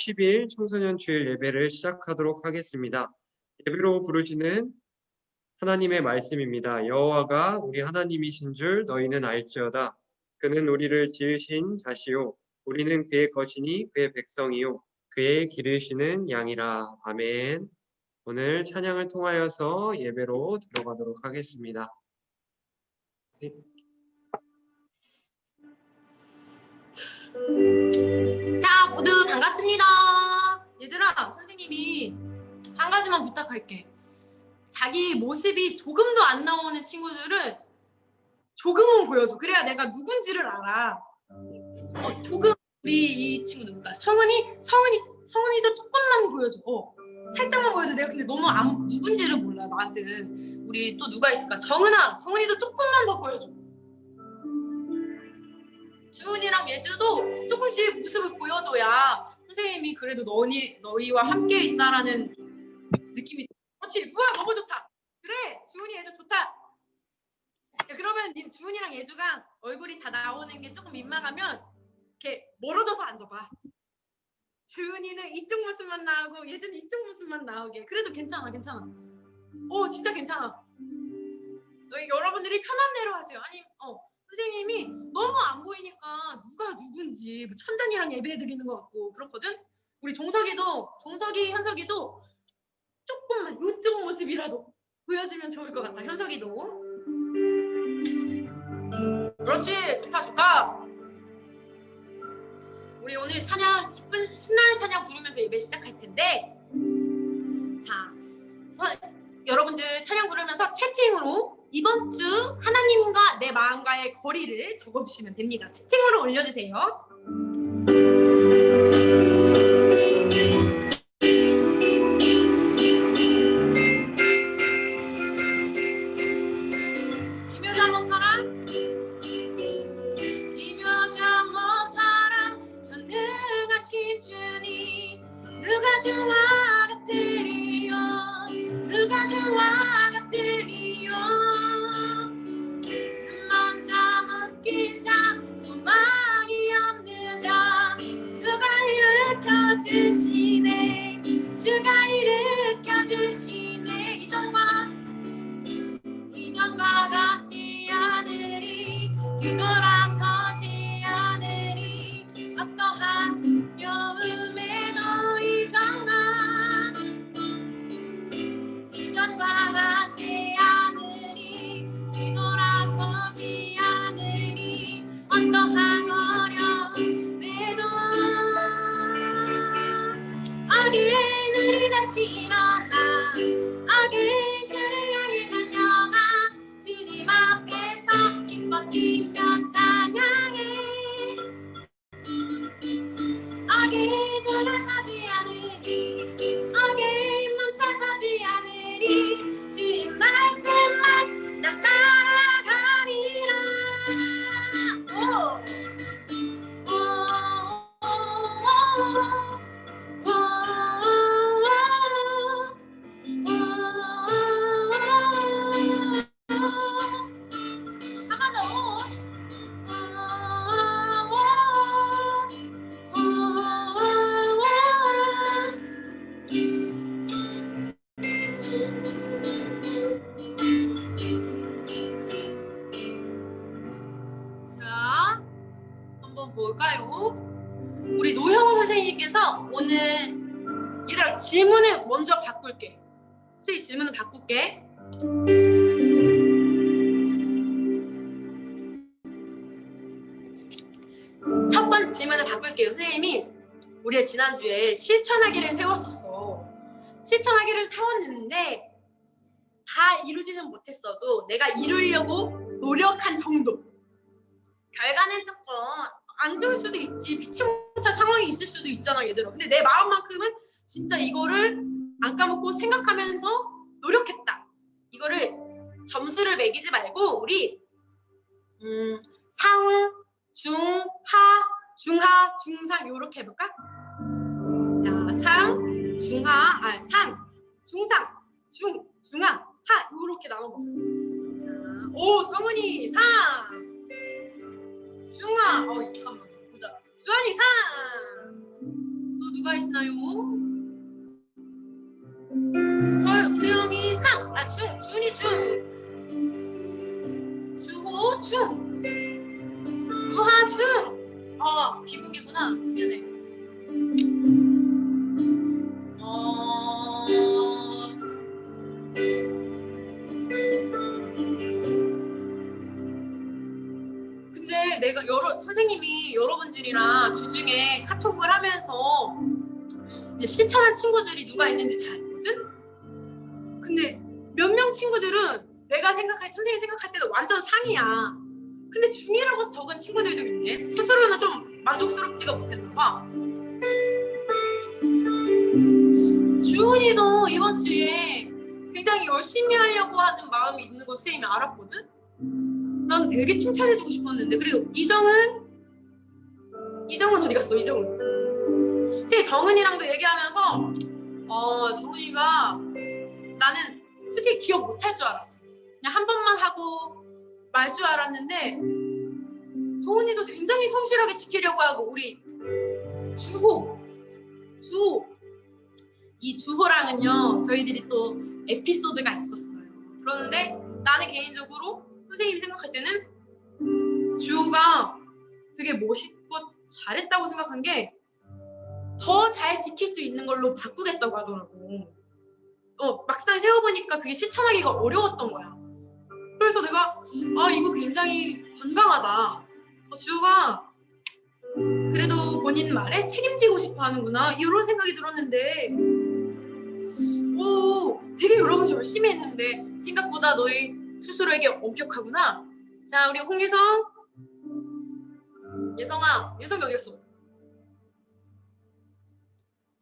10일 청소년 주일 예배를 시작하도록 하겠습니다. 예배로 부르짖는 하나님의 말씀입니다. 여호와가 우리 하나님이신 줄 너희는 알지어다. 그는 우리를 지으신 자시요 우리는 그의 것이니 그의 백성이요 그의 기르시는 양이라. 아멘. 오늘 찬양을 통하여서 예배로 들어가도록 하겠습니다. 자, 모두 반갑습니다. 얘들아, 선생님이 한 가지만 부탁할게. 자기 모습이 조금도 안 나오는 친구들은 조금은 보여줘. 그래야 내가 누군지를 알아. 조금 우리 이 친구 누굴까? 성은이도 조금만 보여줘. 살짝만 보여줘. 내가 근데 너무 누군지를 몰라. 나한테는. 우리 또 누가 있을까? 정은이도 조금만 더 보여줘. 주은이랑 예주도 조금씩 모습을 보여줘야 선생님이 그래도 너희와 함께 있다라는 느낌이. 그렇지. 우와, 너무 좋다. 그래, 주은이 예주 좋다. 그러면 주은이랑 예주가 얼굴이 다 나오는 게 조금 민망하면 이렇게 멀어져서 앉아봐. 주은이는 이쪽 모습만 나오고 예주는 이쪽 모습만 나오게. 그래도 괜찮아. 진짜 괜찮아. 여러분들이 편한 대로 하세요. 아니, 선생님이 너무 안 보이니까 누가 누군지 천장이랑 예배 드리는 것 같고 그렇거든. 우리 현석이, 현석이도 조금만 이쪽 모습이라도 보여주면 좋을 것 같아. 현석이도. 그렇지, 좋다. 우리 오늘 찬양, 기쁜 신나는 찬양 부르면서 예배 시작할 텐데, 자, 여러분들 찬양 부르면서 채팅으로 이번 주 하나님과 내 마음과의 거리를 적어주시면 됩니다. 채팅으로 올려주세요. 기묘자 뭐 사랑, 전능하신 주님, 누가 주와 같으리요, 누가 주와 같으리요. 눈먼 자, 묶인 자, 소망이 없는 자, 누가 일으켜 주시네, 주가 일으켜 주시네. 이전과 같지 않으리, 뒤돌아서지 않으리. 어떠한 여음에도 이전과 같지 않으리, 뒤돌아서지 않으리. 어떠한 어려움에도 악인들이 다시 일어나, 악의 죄를 향해 달려가 주님 앞에서 기뻐 뛰며 찬양해. 악이 돌아서지 않으리, 악이 멈춰서지 않으리. 주님 말씀만 난 따라가리라. 한번 더. 자, 한번 볼까요? 우리 노형호 선생님께서 오늘 얘들아 질문을 먼저 바꿀게. 선생님 질문을 바꿀게. 첫 번째 질문을 바꿀게요. 선생님이 우리가 지난주에 실천하기를 세웠었어. 실천하기를 세웠는데 다 이루지는 못했어도 내가 이루려고 노력한 정도. 결과는 조금 안 좋을 수도 있지. 피치 못할 상황이 있을 수도 있잖아, 얘들아. 근데 내 마음만큼은 진짜 이거를 안 까먹고 생각하면서 노력했다. 이거를 점수를 매기지 말고 우리 상, 중, 하, 중하, 중상 요렇게 해볼까? 자, 상, 중상, 중하, 하 요렇게 나눠보자. 자, 오, 성은이 상, 중하, 잠깐만 보자. 주한이 상, 또 누가 있나요? 수영이 상, 준이 중, 주호 중, 루하 중. 비공개구나. 미안해. 근데 내가 선생님이 여러분들이랑 주중에 카톡을 하면서 이제 실천한 친구들이 누가 있는지 다 알거든? 근데 몇 명 친구들은 내가 선생님 생각할 때는 완전 상이야. 근데 중이라고 해서 적은 친구들도 있네. 스스로는 좀 만족스럽지가 못했나 봐. 주은이도 이번 주에 굉장히 열심히 하려고 하는 마음이 있는 걸 선생님이 알았거든? 난 되게 칭찬해주고 싶었는데. 그리고 이정은 어디 갔어? 이정은 선생님 정은이랑도 얘기하면서 정은이가 나는 솔직히 기억 못할 줄 알았어. 그냥 한 번만 하고 말 줄 알았는데 정은이도 굉장히 성실하게 지키려고 하고. 우리 주호 이 주호랑은요 저희들이 또 에피소드가 있었어요. 그런데 나는 개인적으로 선생님이 생각할 때는 주호가 되게 멋있고 잘했다고 생각한 게 더 잘 지킬 수 있는 걸로 바꾸겠다고 하더라고. 막상 세워보니까 그게 실천하기가 어려웠던 거야. 그래서 내가 이거 굉장히 건강하다. 주호가 그래도 본인 말에 책임지고 싶어 하는구나, 이런 생각이 들었는데 되게 여러분이 열심히 했는데 생각보다 너희 스스로에게 엄격하구나. 자, 우리 홍예성, 예성이 어디 갔어?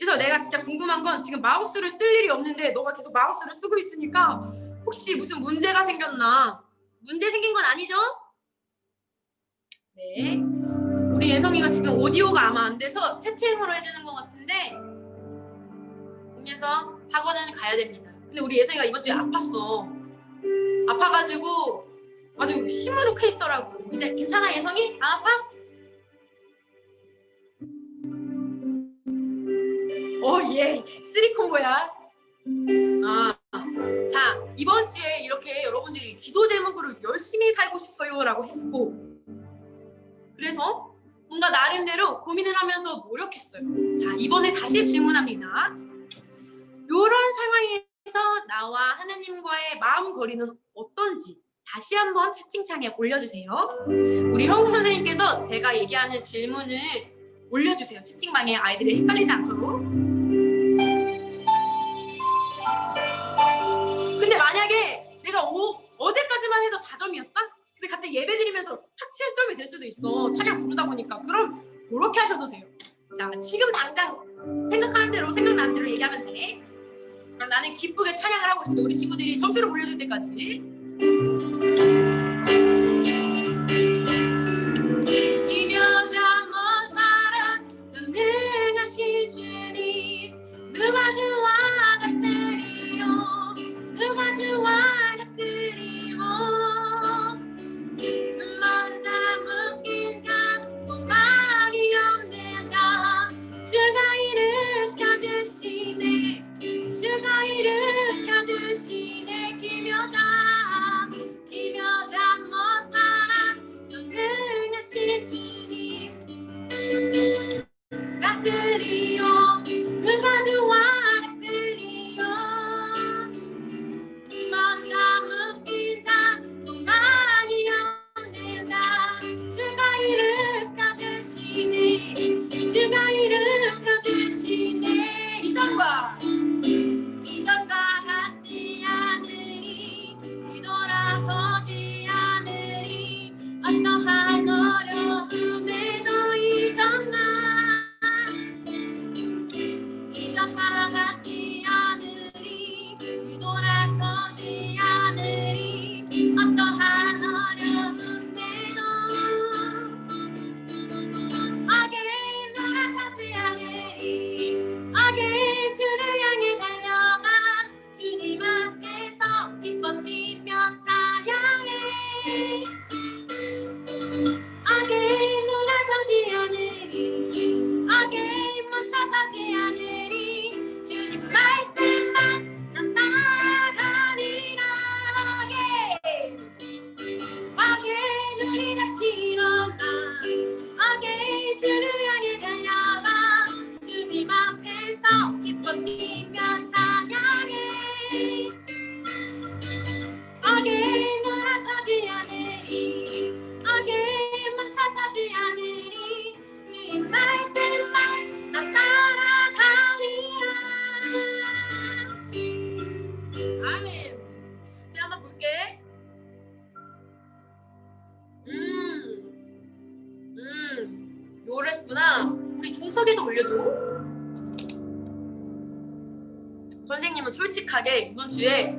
그래서 내가 진짜 궁금한 건 지금 마우스를 쓸 일이 없는데 너가 계속 마우스를 쓰고 있으니까 혹시 무슨 문제가 생겼나? 문제 생긴 건 아니죠? 네. 우리 예성이가 지금 오디오가 아마 안 돼서 채팅으로 해주는 것 같은데 홍예성 학원은 가야 됩니다. 근데 우리 예성이가 이번 주에 아팠어. 아파가지고 아주 시무룩해 있더라고. 이제 괜찮아 예성이? 안 아파? 예, 3콤보야. 자, 이번 주에 이렇게 여러분들이 기도 제목으로 열심히 살고 싶어요 라고 했고, 그래서 뭔가 나름대로 고민을 하면서 노력했어요. 자, 이번에 다시 질문합니다. 이런 상황에서 나와 하나님과의 마음 거리는 어떤지 다시 한번 채팅창에 올려주세요. 우리 형우 선생님께서 제가 얘기하는 질문을 올려주세요. 채팅방에 아이들이 헷갈리지 않도록. 근데 만약에 내가 어제까지만 해도 4점이었다? 근데 갑자기 예배 드리면서 탁 7점이 될 수도 있어. 찬양 부르다 보니까. 그럼 그렇게 하셔도 돼요. 자, 지금 당장 생각하는 대로, 생각나는 대로 얘기하면 돼. 그럼 나는 기쁘게 찬양을 하고 있을게. 우리 친구들이 점수를 올려줄 때까지. 기묘자 뭐 사랑 전능하신 주님, 누가 주와 같으리요, 누가 주와 같으리요. 눈먼 자 묶인 자 소망이 없는 자 주가 일으켜주시네, 주가 일으켜주시네. 기묘자 못 살아 전능하신 주님 같으리요, 누가 주와 같으리요. 눈먼 자 묶인 자 소망이 없는 자 주가 일으켜주시네, 주가 일으켜주시네. 이전과 같지 않으리, 뒤돌아서지 않으리. 어떠한 어려움에도 이전과 같지 않으리, 뒤돌아서지 않으리. 어떠한 어려움에도 again 돌아서지 않으리. again 주를 향해 달려가 주님 앞에서 기껏 뛰며 찬양해. again 돌아서지 않으리, again 멈춰서지 마음껏 뛰며 찬양해. 악에 놀아서지 않으리, 악에 멈춰서지 않으리. 주의 말씀만 나 따라가리라. 아멘. 제가 한번 볼게. 요랬구나. 우리 종석이도 올려줘. 선생님은 솔직하게 이번 주에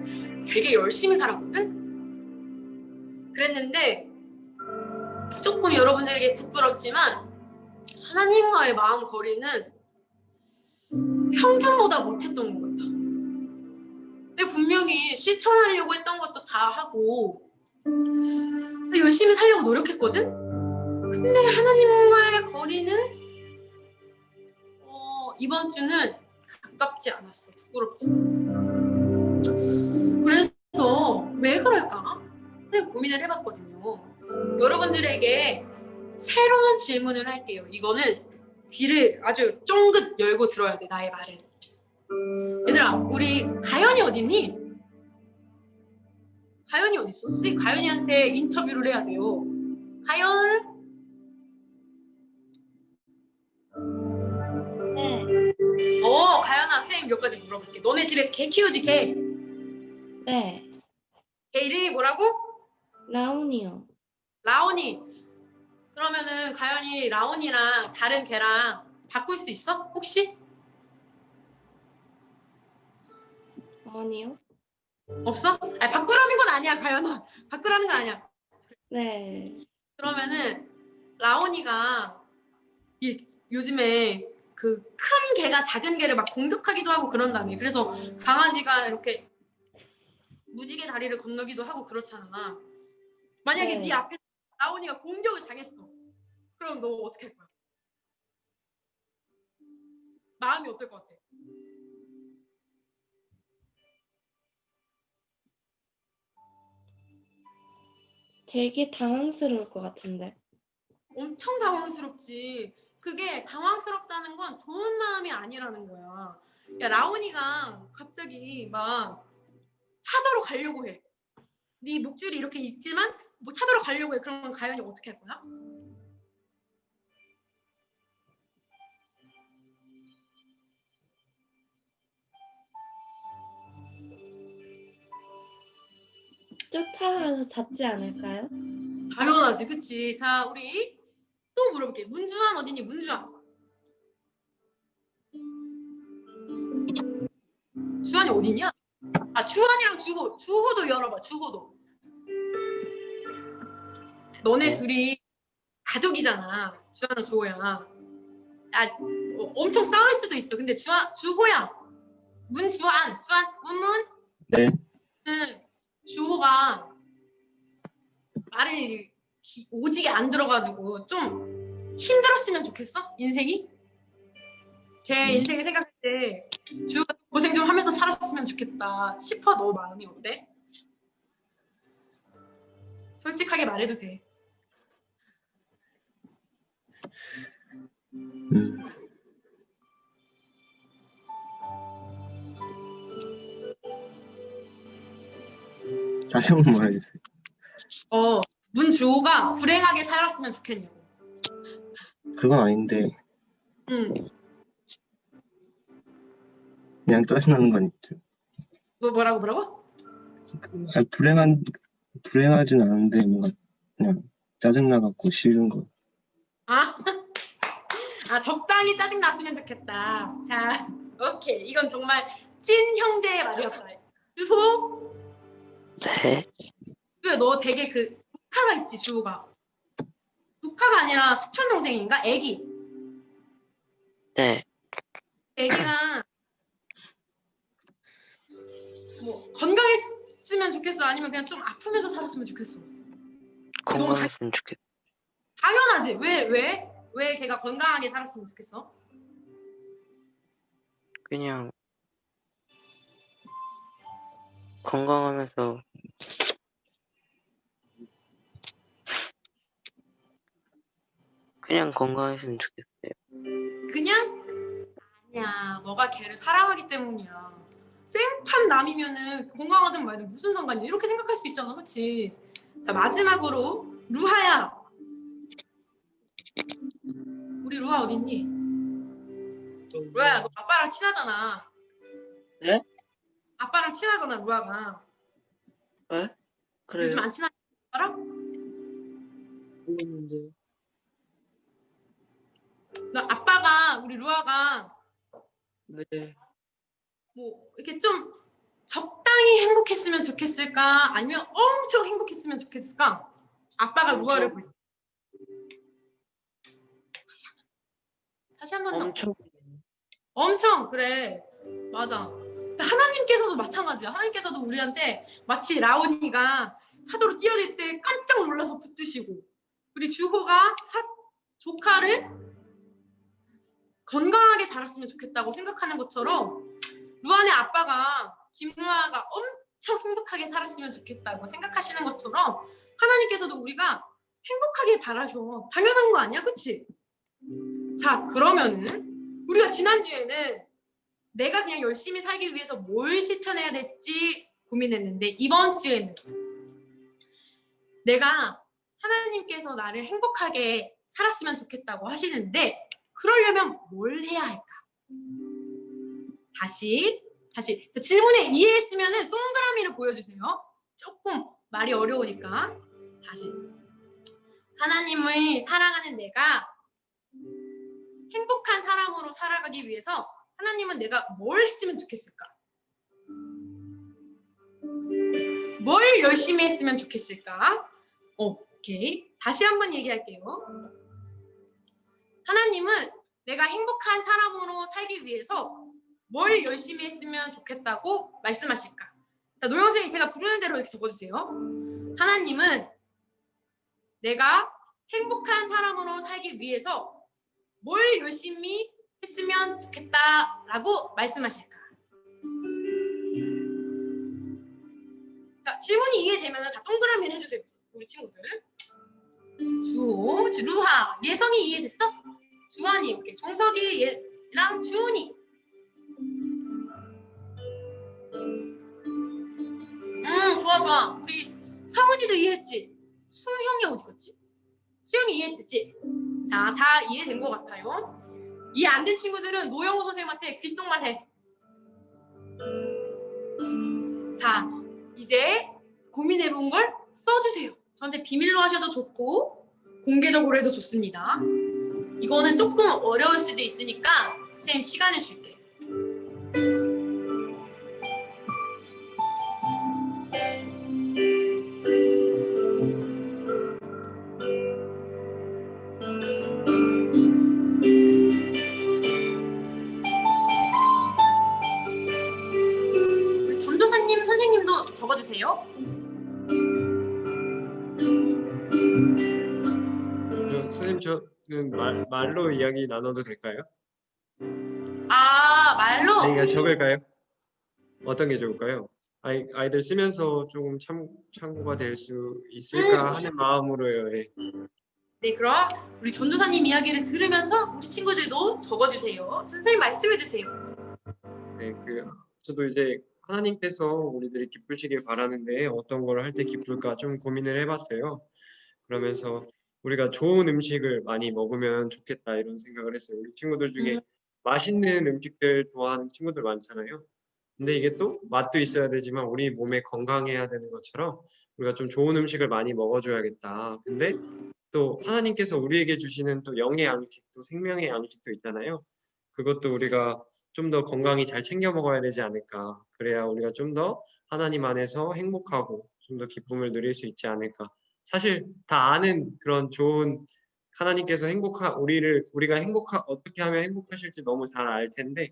되게 열심히 살았거든? 그랬는데 조금 여러분들에게 부끄럽지만 하나님과의 마음 거리는 평균보다 못했던 것 같아. 근데 분명히 실천하려고 했던 것도 다 하고 열심히 살려고 노력했거든? 근데 하나님과의 거리는 이번 주는 가깝지 않았어. 부끄럽지. 그래서 왜 그럴까? 고민을 해봤거든요. 여러분들에게 새로운 질문을 할게요. 이거는 귀를 아주 쫑긋 열고 들어야 돼. 나의 말을. 얘들아, 우리 가연이 어딨니? 가연이 어딨어? 선생님 가연이한테 인터뷰를 해야 돼요. 가연? 네, 가연아, 선생님 몇 가지 물어볼게. 너네 집에 개 키우지, 개? 네, 개 이름이 뭐라고? 라운이요. 라온이. 그러면은 가연이 라온이랑 다른 개랑 바꿀 수 있어? 혹시? 아니요. 없어? 아니, 바꾸라는 건 아니야, 가연아. 바꾸라는 건 아니야. 네, 그러면은 라온이가 요즘에 그 큰 개가 작은 개를 막 공격하기도 하고 그런다며. 그래서 강아지가 이렇게 무지개 다리를 건너기도 하고 그렇잖아. 만약에 네. 네 앞에 라온이가 공격을 당했어. 그럼 너 어떻게 할 거야? 마음이 어떨 것 같아? 되게 당황스러울 것 같은데. 엄청 당황스럽지. 그게 당황스럽다는 건 좋은 마음이 아니라는 거야. 야, 라온이가 갑자기 막 차도로 가려고 해. 네 목줄이 이렇게 있지만 뭐 차도로 가려고 해. 그러면 가연이 어떻게 할 거야? 쫓아가서 잡지 않을까요? 당연하지, 그치? 자, 우리 또 물어볼게. 문주환 어디니? 문주환. 주환이 어디냐? 아, 주환이랑 주호. 주호도 열어봐. 주호도. 너네 네. 둘이 가족이잖아. 주환아, 주호야. 엄청 싸울 수도 있어. 근데 주호야. 주환, 문문. 네. 주호가 말이 오지게 안 들어가지고 좀 힘들었으면 좋겠어? 인생이? 걔 인생을 생각할 때 주호가 고생 좀 하면서 살았으면 좋겠다 싶어. 너 마음이 어때? 솔직하게 말해도 돼. 다시 한 번 말해주세요. 문주호가 불행하게 살았으면 좋겠냐고. 그건 아닌데 응. 그냥 짜증나는 건 있죠. 뭐라고? 아니, 불행하진 않은데 뭔가 그냥 짜증나갖고 싫은 거. 아, 적당히 짜증 났으면 좋겠다. 자, 오케이. 이건 정말 찐 형제의 말이었다. 주호? 네, 주호야, 너 되게 그 조카가 있지, 주호가. 조카가 아니라 사촌 동생인가? 애기. 네, 애기가 뭐 건강했으면 좋겠어? 아니면 그냥 좀 아프면서 살았으면 좋겠어? 건강했으면 좋겠다. 당연하지. 왜 걔가 건강하게 살았으면 좋겠어? 그냥 건강하면서 그냥 건강했으면 좋겠어요. 그냥? 아니야, 너가 걔를 사랑하기 때문이야. 생판 남이면은 건강하든 말든 무슨 상관이야. 이렇게 생각할 수 있잖아, 그치? 자, 마지막으로 루하야. 우리 루하 어딨니? 루하야, 너 아빠랑 친하잖아. 네? 아빠랑 친하잖아, 루하가. 왜? 그래요? 요즘 안 친하지? 알아? 모르는데. 나 아빠가 우리 루아가 네. 뭐 이렇게 좀 적당히 행복했으면 좋겠을까? 아니면 엄청 행복했으면 좋겠을까? 아빠가 루아를 볼 때. 다시 한 번 더. 엄청 그래. 맞아. 근데 하나님께서도 마찬가지야. 하나님께서도 우리한테 마치 라온이가 차도로 뛰어들 때 깜짝 놀라서 붙드시고 우리 주호가 조카를 건강하게 자랐으면 좋겠다고 생각하는 것처럼 루안의 아빠가 김루아가 엄청 행복하게 살았으면 좋겠다고 생각하시는 것처럼 하나님께서도 우리가 행복하게 바라셔. 당연한 거 아니야, 그치? 자, 그러면은 우리가 지난주에는 내가 그냥 열심히 살기 위해서 뭘 실천해야 될지 고민했는데 이번 주에는 내가 하나님께서 나를 행복하게 살았으면 좋겠다고 하시는데 그러려면 뭘 해야 할까? 다시 자, 질문에 이해했으면은 동그라미를 보여주세요. 조금 말이 어려우니까 다시 하나님을 사랑하는 내가 행복한 사람으로 살아가기 위해서 하나님은 내가 뭘 했으면 좋겠을까? 뭘 열심히 했으면 좋겠을까? 오케이. 다시 한번 얘기할게요. 하나님은 내가 행복한 사람으로 살기 위해서 뭘 열심히 했으면 좋겠다고 말씀하실까? 자, 노영 선생님 제가 부르는 대로 이렇게 적어주세요. 하나님은 내가 행복한 사람으로 살기 위해서 뭘 열심히 했으면 좋겠다라고 말씀하실까? 자, 질문이 이해되면 다 동그라미를 해주세요. 우리 친구들. 주호, 루하, 예성이 이해됐어? 주한이, 오케이. 종석이랑 주은이. 좋아. 우리 성은이도 이해했지? 수형이 어디 갔지? 수형이 이해했지? 자, 다 이해된 것 같아요. 이해 안 된 친구들은 노영호 선생님한테 귓속말 해. 자, 이제 고민해본 걸 써주세요. 저한테 비밀로 하셔도 좋고 공개적으로 해도 좋습니다. 이거는 조금 어려울 수도 있으니까 선생님 시간을 줄게. 우리 전도사님, 선생님도 적어주세요. 선생님 말로 이야기 나눠도 될까요? 아, 말로? 그러니까 적을까요? 어떤 게 좋을까요? 아이들 쓰면서 조금 참고가 될 수 있을까 하는 마음으로요. 예. 네, 그럼 우리 전도사님 이야기를 들으면서 우리 친구들도 적어주세요. 선생님 말씀해주세요. 네, 저도 이제 하나님께서 우리들이 기쁘시길 바라는데 어떤 걸 할 때 기쁠까 좀 고민을 해봤어요. 그러면서 우리가 좋은 음식을 많이 먹으면 좋겠다 이런 생각을 했어요. 우리 친구들 중에 맛있는 음식들 좋아하는 친구들 많잖아요. 근데 이게 또 맛도 있어야 되지만 우리 몸에 건강해야 되는 것처럼 우리가 좀 좋은 음식을 많이 먹어줘야겠다. 근데 또 하나님께서 우리에게 주시는 또 영의 양식도 생명의 양식도 있잖아요. 그것도 우리가 좀 더 건강히 잘 챙겨 먹어야 되지 않을까. 그래야 우리가 좀 더 하나님 안에서 행복하고 좀 더 기쁨을 누릴 수 있지 않을까. 사실 다 아는 그런 좋은 하나님께서 우리가 어떻게 하면 행복하실지 너무 잘 알 텐데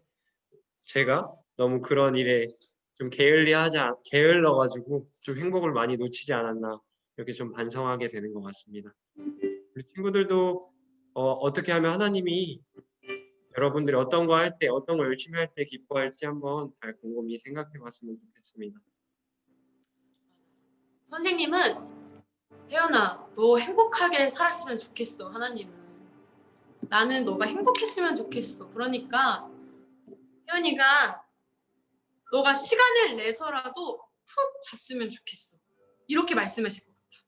제가 너무 그런 일에 좀 게을러가지고 좀 행복을 많이 놓치지 않았나 이렇게 좀 반성하게 되는 것 같습니다. 우리 친구들도 어떻게 하면 하나님이 여러분들이 어떤 거 열심히 할 때 기뻐할지 한번 잘 곰곰이 생각해봤으면 좋겠습니다. 선생님은 혜연아, 너 행복하게 살았으면 좋겠어. 하나님은 나는 너가 행복했으면 좋겠어. 그러니까 혜연이가 너가 시간을 내서라도 푹 잤으면 좋겠어. 이렇게 말씀하실 것 같아.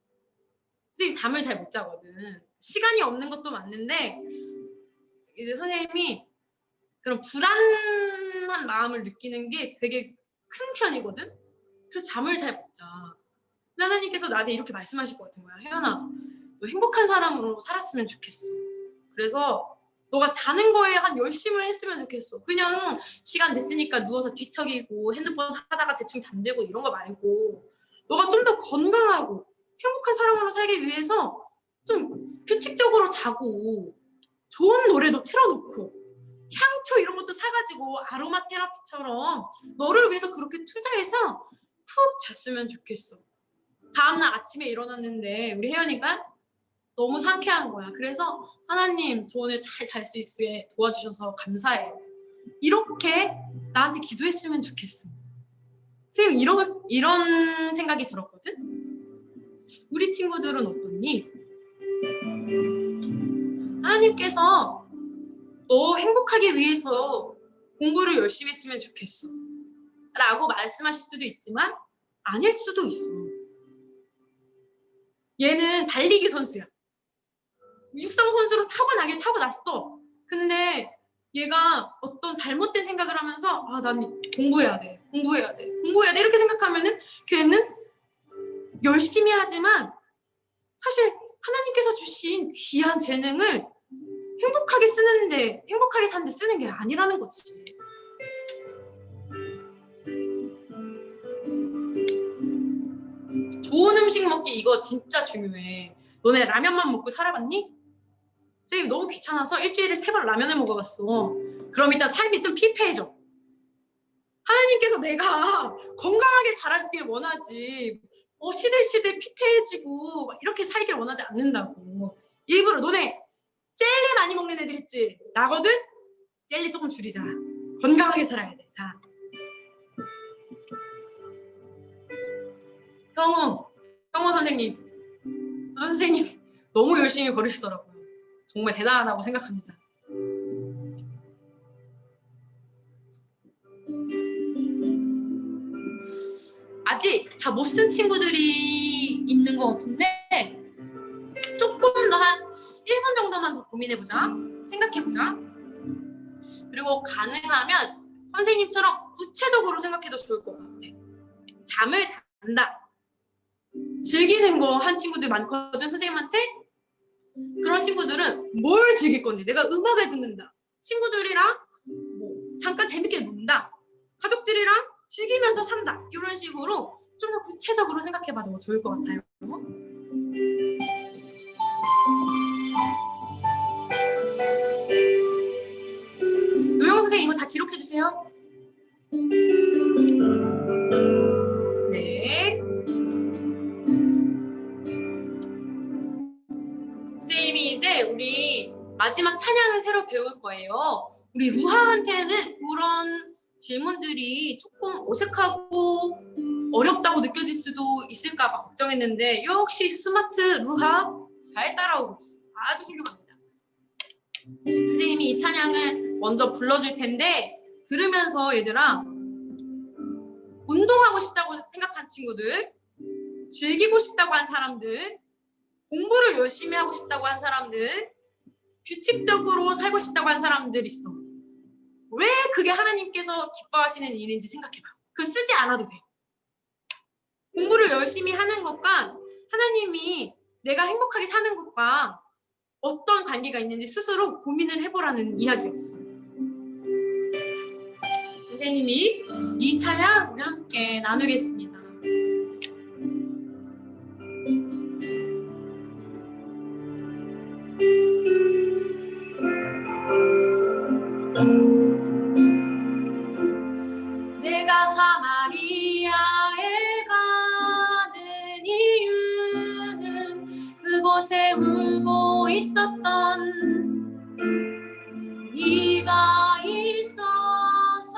선생님 잠을 잘 못 자거든. 시간이 없는 것도 맞는데 이제 선생님이 그런 불안한 마음을 느끼는 게 되게 큰 편이거든. 그래서 잠을 잘 못 자. 근데 하나님께서 나한테 이렇게 말씀하실 것 같은 거야. 혜연아, 너 행복한 사람으로 살았으면 좋겠어. 그래서 너가 자는 거에 한 열심을 했으면 좋겠어. 그냥 시간 됐으니까 누워서 뒤척이고 핸드폰 하다가 대충 잠들고 이런 거 말고 너가 좀 더 건강하고 행복한 사람으로 살기 위해서 좀 규칙적으로 자고 좋은 노래도 틀어놓고 향초 이런 것도 사가지고 아로마 테라피처럼 너를 위해서 그렇게 투자해서 푹 잤으면 좋겠어. 다음날 아침에 일어났는데 우리 혜연이가 너무 상쾌한 거야. 그래서 하나님 저 오늘 잘 잘 수 있게 도와주셔서 감사해요. 이렇게 나한테 기도했으면 좋겠어. 선생님 이런 생각이 들었거든. 우리 친구들은 어떻니? 하나님께서 너 행복하기 위해서 공부를 열심히 했으면 좋겠어 라고 말씀하실 수도 있지만 아닐 수도 있어. 얘는 달리기 선수야. 육상 선수로 타고났어. 근데 얘가 어떤 잘못된 생각을 하면서 난 공부해야 돼 이렇게 생각하면은 걔는 열심히 하지만 사실 하나님께서 주신 귀한 재능을 행복하게 사는데 쓰는 게 아니라는 거지. 좋은 음식 먹기 이거 진짜 중요해. 너네 라면만 먹고 살아봤니? 선생님 너무 귀찮아서 일주일에 3번 라면을 먹어봤어. 그럼 일단 삶이 좀 피폐해져. 하나님께서 내가 건강하게 자라길 원하지 시들시들 피폐해지고 막 이렇게 살길 원하지 않는다고. 일부러 너네 젤리 많이 먹는 애들 있지? 나거든? 젤리 조금 줄이자. 건강하게 살아야 돼. 자, 형우 선생님 너무 열심히 걸으시더라고요. 정말 대단하다고 생각합니다. 아직 다 못 쓴 친구들이 있는 것 같은데 조금 더 한 1분 정도만 더 고민해보자. 생각해보자. 그리고 가능하면 선생님처럼 구체적으로 생각해도 좋을 것 같아. 잠을 잔다. 즐기는 거 한 친구들 많거든, 선생님한테. 그런 친구들은 뭘 즐길 건지, 내가 음악을 듣는다, 친구들이랑 잠깐 재밌게 논다, 가족들이랑 즐기면서 산다, 이런 식으로 좀 더 구체적으로 생각해봐도 좋을 것 같아요. 노영 선생님 이거 다 기록해주세요. 네. 선생님이 이제 우리 마지막 찬양을 새로 배울 거예요. 우리 루하한테는 그런 질문들이 조금 어색하고 어렵다고 느껴질 수도 있을까 봐 걱정했는데 역시 스마트 루하 잘 따라오고 있어요. 아주 훌륭합니다. 선생님이 이 찬양을 먼저 불러줄 텐데 들으면서 얘들아, 운동하고 싶다고 생각하는 친구들, 즐기고 싶다고 한 사람들, 공부를 열심히 하고 싶다고 한 사람들, 규칙적으로 살고 싶다고 한 사람들 있어. 왜 그게 하나님께서 기뻐하시는 일인지 생각해봐. 그거 쓰지 않아도 돼. 공부를 열심히 하는 것과 하나님이 내가 행복하게 사는 것과 어떤 관계가 있는지 스스로 고민을 해보라는 이야기였어. 선생님이 이 찬양 우리 함께 나누겠습니다. 내가 사마리아에 가는 이유는 그곳에 울고 있었던 네가 있어서.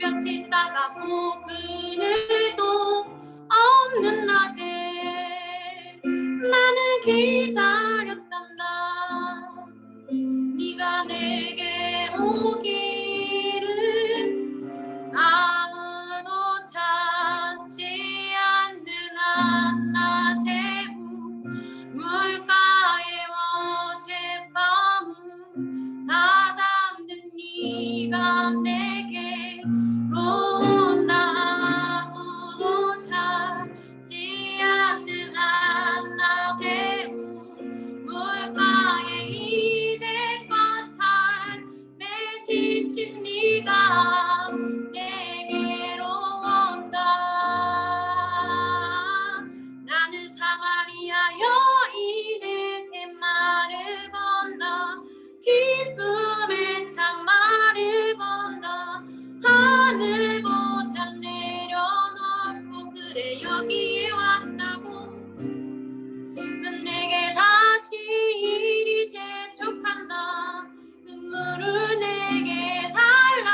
햇볕이 따갑고 그늘도 없는 낮에 나는 기다렸단다. 네가 내게 네가 내게로 온다. 아무도 찾지 않는 한낮의 물가에 이제껏 삶에 지친 네가 내게로 온다. 나는 사마리아 여인에게 말을 건다. 기쁨의 참말을 건다. 하늘 보자 내려놓고 그래 여기에 왔다고. 넌 내게 다시 이리 재촉한다. 눈물을 내게 달라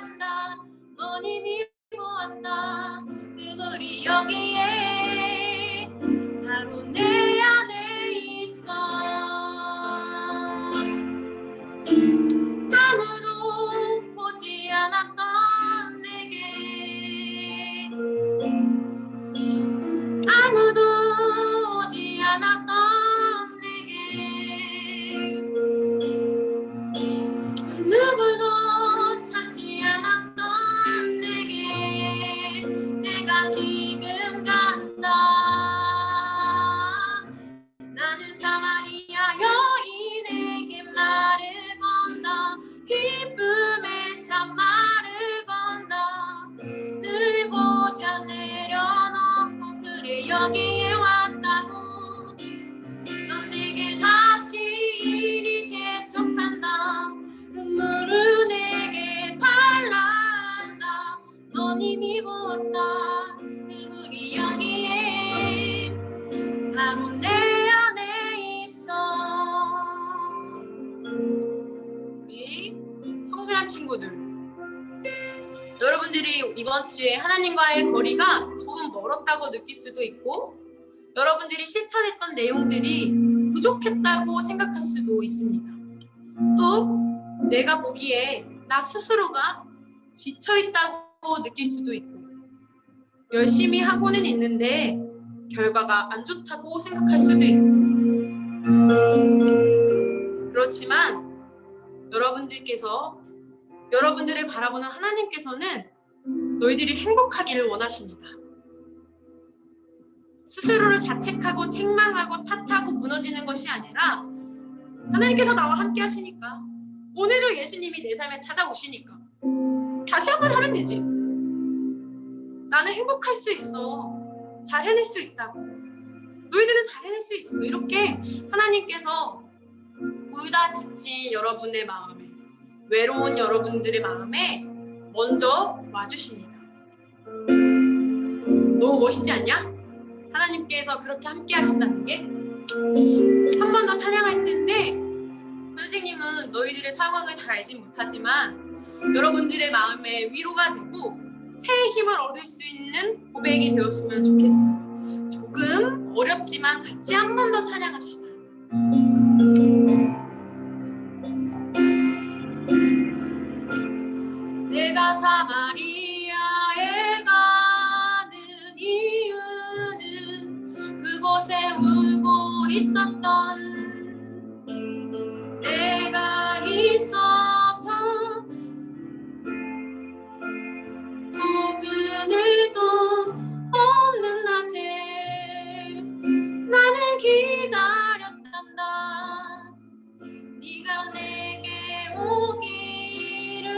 한다. 넌 이미 보았다. 그물이 여기에 바로 내 안에 있어. 아무도 보지 않았던 내게 아무도 오지 않았던 내게 그 누구도 찾지 않았던 내게 내가 지금 간다. 나는 사마리아 여인에게 말을 건다. 기쁨의 참말을 건다. 늘 보자 내려놓고 그래 여기에 왔다고. 넌 내게 다시 이리 재촉한다. 눈물을 내게 달라 한다. 넌 이미 보았다. 그물이 여기에 바로 내 안에 있어. 우리 청순한 친구들, 여러분들이 이번 주에 하나님과의 거리가 조금 멀었다고 느낄 수도 있고 여러분들이 실천했던 내용들이 부족했다고 생각할 수도 있습니다. 또 내가 보기에 나 스스로가 지쳐있다고 느낄 수도 있고 열심히 하고는 있는데 결과가 안 좋다고 생각할 수도 있고 그렇지만 여러분들을 바라보는 하나님께서는 너희들이 행복하기를 원하십니다. 스스로를 자책하고 책망하고 탓하고 무너지는 것이 아니라 하나님께서 나와 함께 하시니까 오늘도 예수님이 내 삶에 찾아오시니까 다시 한번 하면 되지. 나는 행복할 수 있어. 잘 해낼 수 있다고. 너희들은 잘 해낼 수 있어. 이렇게 하나님께서 울다 지친 여러분의 마음에 외로운 여러분들의 마음에 먼저 와주십니다. 너무 멋있지 않냐? 하나님께서 그렇게 함께 하신다는 게 한 번 더 찬양할 텐데 선생님은 너희들의 상황을 다 알지 못하지만 여러분들의 마음에 위로가 되고 새 힘을 얻을 수 있는 고백이 되었으면 좋겠어요. 조금 어렵지만 같이 한 번 더 찬양합시다. 내가 사마리아에 가는 이유는 그곳에 울고 있었던 내가 있어서 또 그늘도 없는 낮에 나는 기다렸단다. 네가 내게 오기를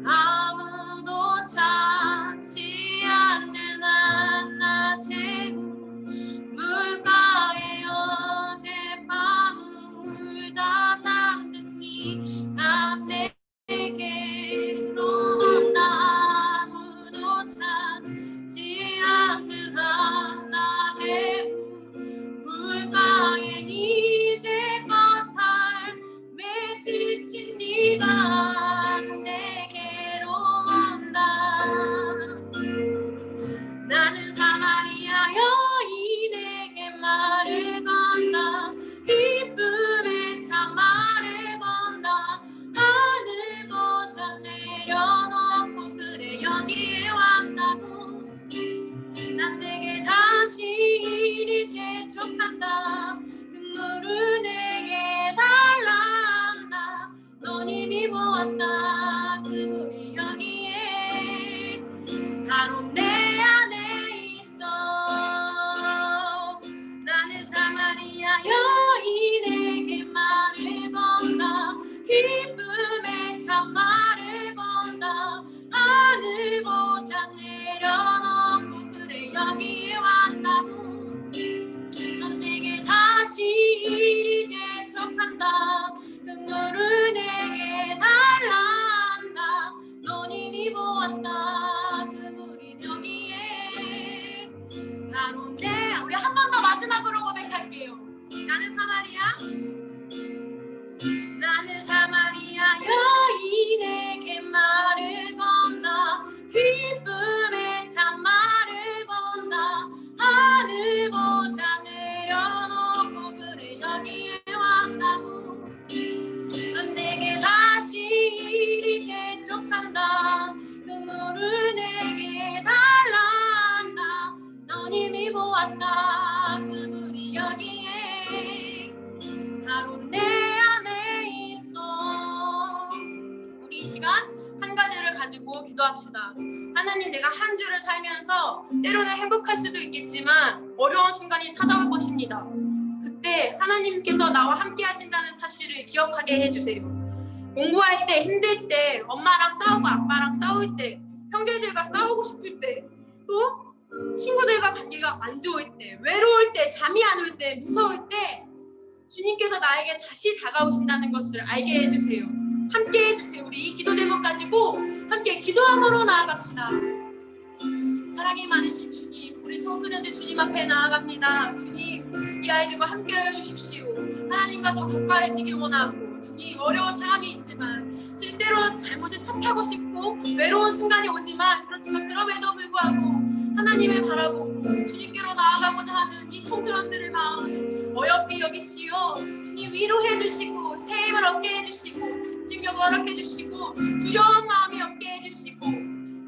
아무도 찾지 않는 한낮의 물가에 어젯밤 울다 잠든 네가 내게로 온다. 아무도 찾지 않는 한낮의 물가에 이제껏 삶에 지친 네가 내게로 온다. 나는 사마리아 여인에게 말을 건다. 기쁨의 참말을 건다. 하늘 보자 내려놓고 그래 여기에 왔다고. 난 내게 다시 이리 재촉한다. 눈물을 내게 달라 한다. 넌 너님이 보았다. 그물이 여기에 바로 내 안에 있어. 나는 사마리아 여인에게 말을 건다. 기쁨에 참 말을 건다. 하늘 보자 내려놓고 그래 여기에 왔다고. 넌 내게 다시 이리 재촉한다. 눈물을 내게 달란다. 너님이 보았다. 그물이 여기에 바로 내. 우리 한 번 더 마지막으로 고백할게요. 나는 사마리아 여인에게 말을 건다. 기쁨에 참 말을 건다. 하늘 보자 내려놓고 그래 여기에 왔다고. 넌 내게 다시 이리 재촉한다. 눈물을 내게 달란다. 넌 이미 보았다. 그물이 여기에 바로 내 안에 있어. 우리 이 시간 한 가지를 가지고 기도합시다. 하나님, 내가 한 주를 살면서 때로는 행복할 수도 있겠지만 어려운 순간이 찾아올 것입니다. 그때 하나님께서 나와 함께 하신다는 사실을 기억하게 해주세요. 공부할 때, 힘들 때, 엄마랑 싸우고 아빠랑 싸울 때, 형제들과 싸우고 싶을 때, 또 친구들과 관계가 안 좋을 때, 외로울 때, 잠이 안 올 때, 무서울 때 주님께서 나에게 다시 다가오신다는 것을 알게 해주세요. 함께 해주세요. 우리 이 기도 제목 가지고 함께 기도함으로 나아갑시다. 사랑이 많으신 주님, 우리 청소년들 주님 앞에 나아갑니다. 주님, 이 아이들과 함께하여 주십시오. 하나님과 더 가까워지길 원하고, 주님, 어려운 상황이 있지만 주님, 때로 잘못을 탓하고 싶고 외로운 순간이 오지만 그렇지만 그럼에도 불구하고 하나님을 바라보고 주님께로 나아가고자 하는 이 청소년들의 마음을 어렵게 여기시오. 주님, 위로해 주시고 새 힘을 얻게 해주시고 집중력을 허락해 주시고 두려운 마음이 없게 해주시고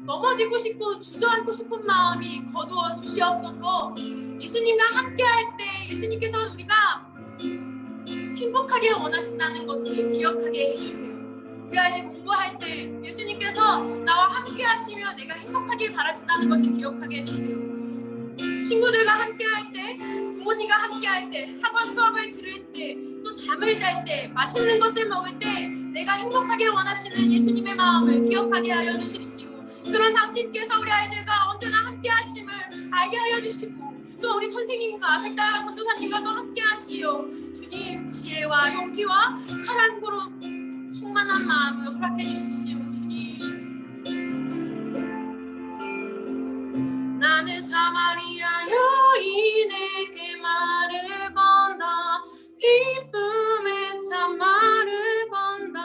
넘어지고 싶고 주저앉고 싶은 마음이 거두어 주시옵소서. 예수님과 함께할 때 예수님께서 우리가 행복하게 원하신다는 것을 기억하게 해주세요. 우리 아이들 공부할 때 예수님께서 나와 함께 하시며 내가 행복하게 바라신다는 것을 기억하게 해주세요. 친구들과 함께 할 때, 부모님과 함께 할 때, 학원 수업을 들을 때, 또 잠을 잘 때, 맛있는 것을 먹을 때 내가 행복하게 원하시는 예수님의 마음을 기억하게 하여 주십시오. 그런 당신께서 우리 아이들과 언제나 함께 하심을 알게 하여 주시고 또 우리 선생님과 백다와 전도사님과도 함께 하시오. 주님, 지혜와 용기와 사랑으로 충만한 마음을 허락해 주십시오. 주님, 나는 사마리아 여인에게 말을 건다. 기쁨에 참 말을 건다.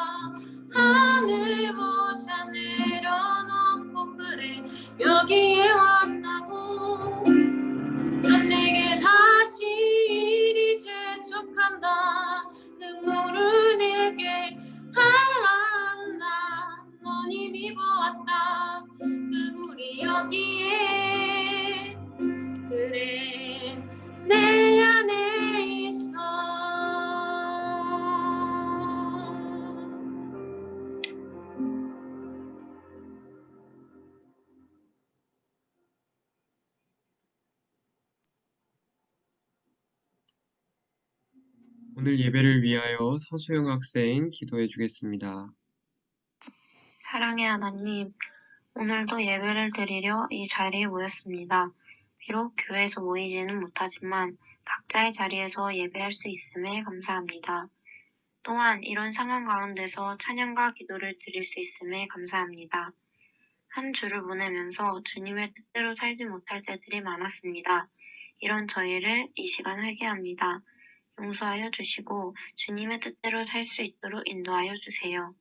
하늘 보자 내려놓고 그래 여기에 왔다고. 넌 내게 다시 이리 재촉한다. 눈물을 내게 달란다. 넌 이미 보았다. 그물이 여기에 그래 내 안에 있어. 오늘 예배를 위하여 서수영 학생 기도해 주겠습니다. 사랑의 하나님, 오늘도 예배를 드리려 이 자리에 모였습니다. 비록 교회에서 모이지는 못하지만 각자의 자리에서 예배할 수 있음에 감사합니다. 또한 이런 상황 가운데서 찬양과 기도를 드릴 수 있음에 감사합니다. 한 주를 보내면서 주님의 뜻대로 살지 못할 때들이 많았습니다. 이런 저희를 이 시간 회개합니다. 용서하여 주시고 주님의 뜻대로 살 수 있도록 인도하여 주세요.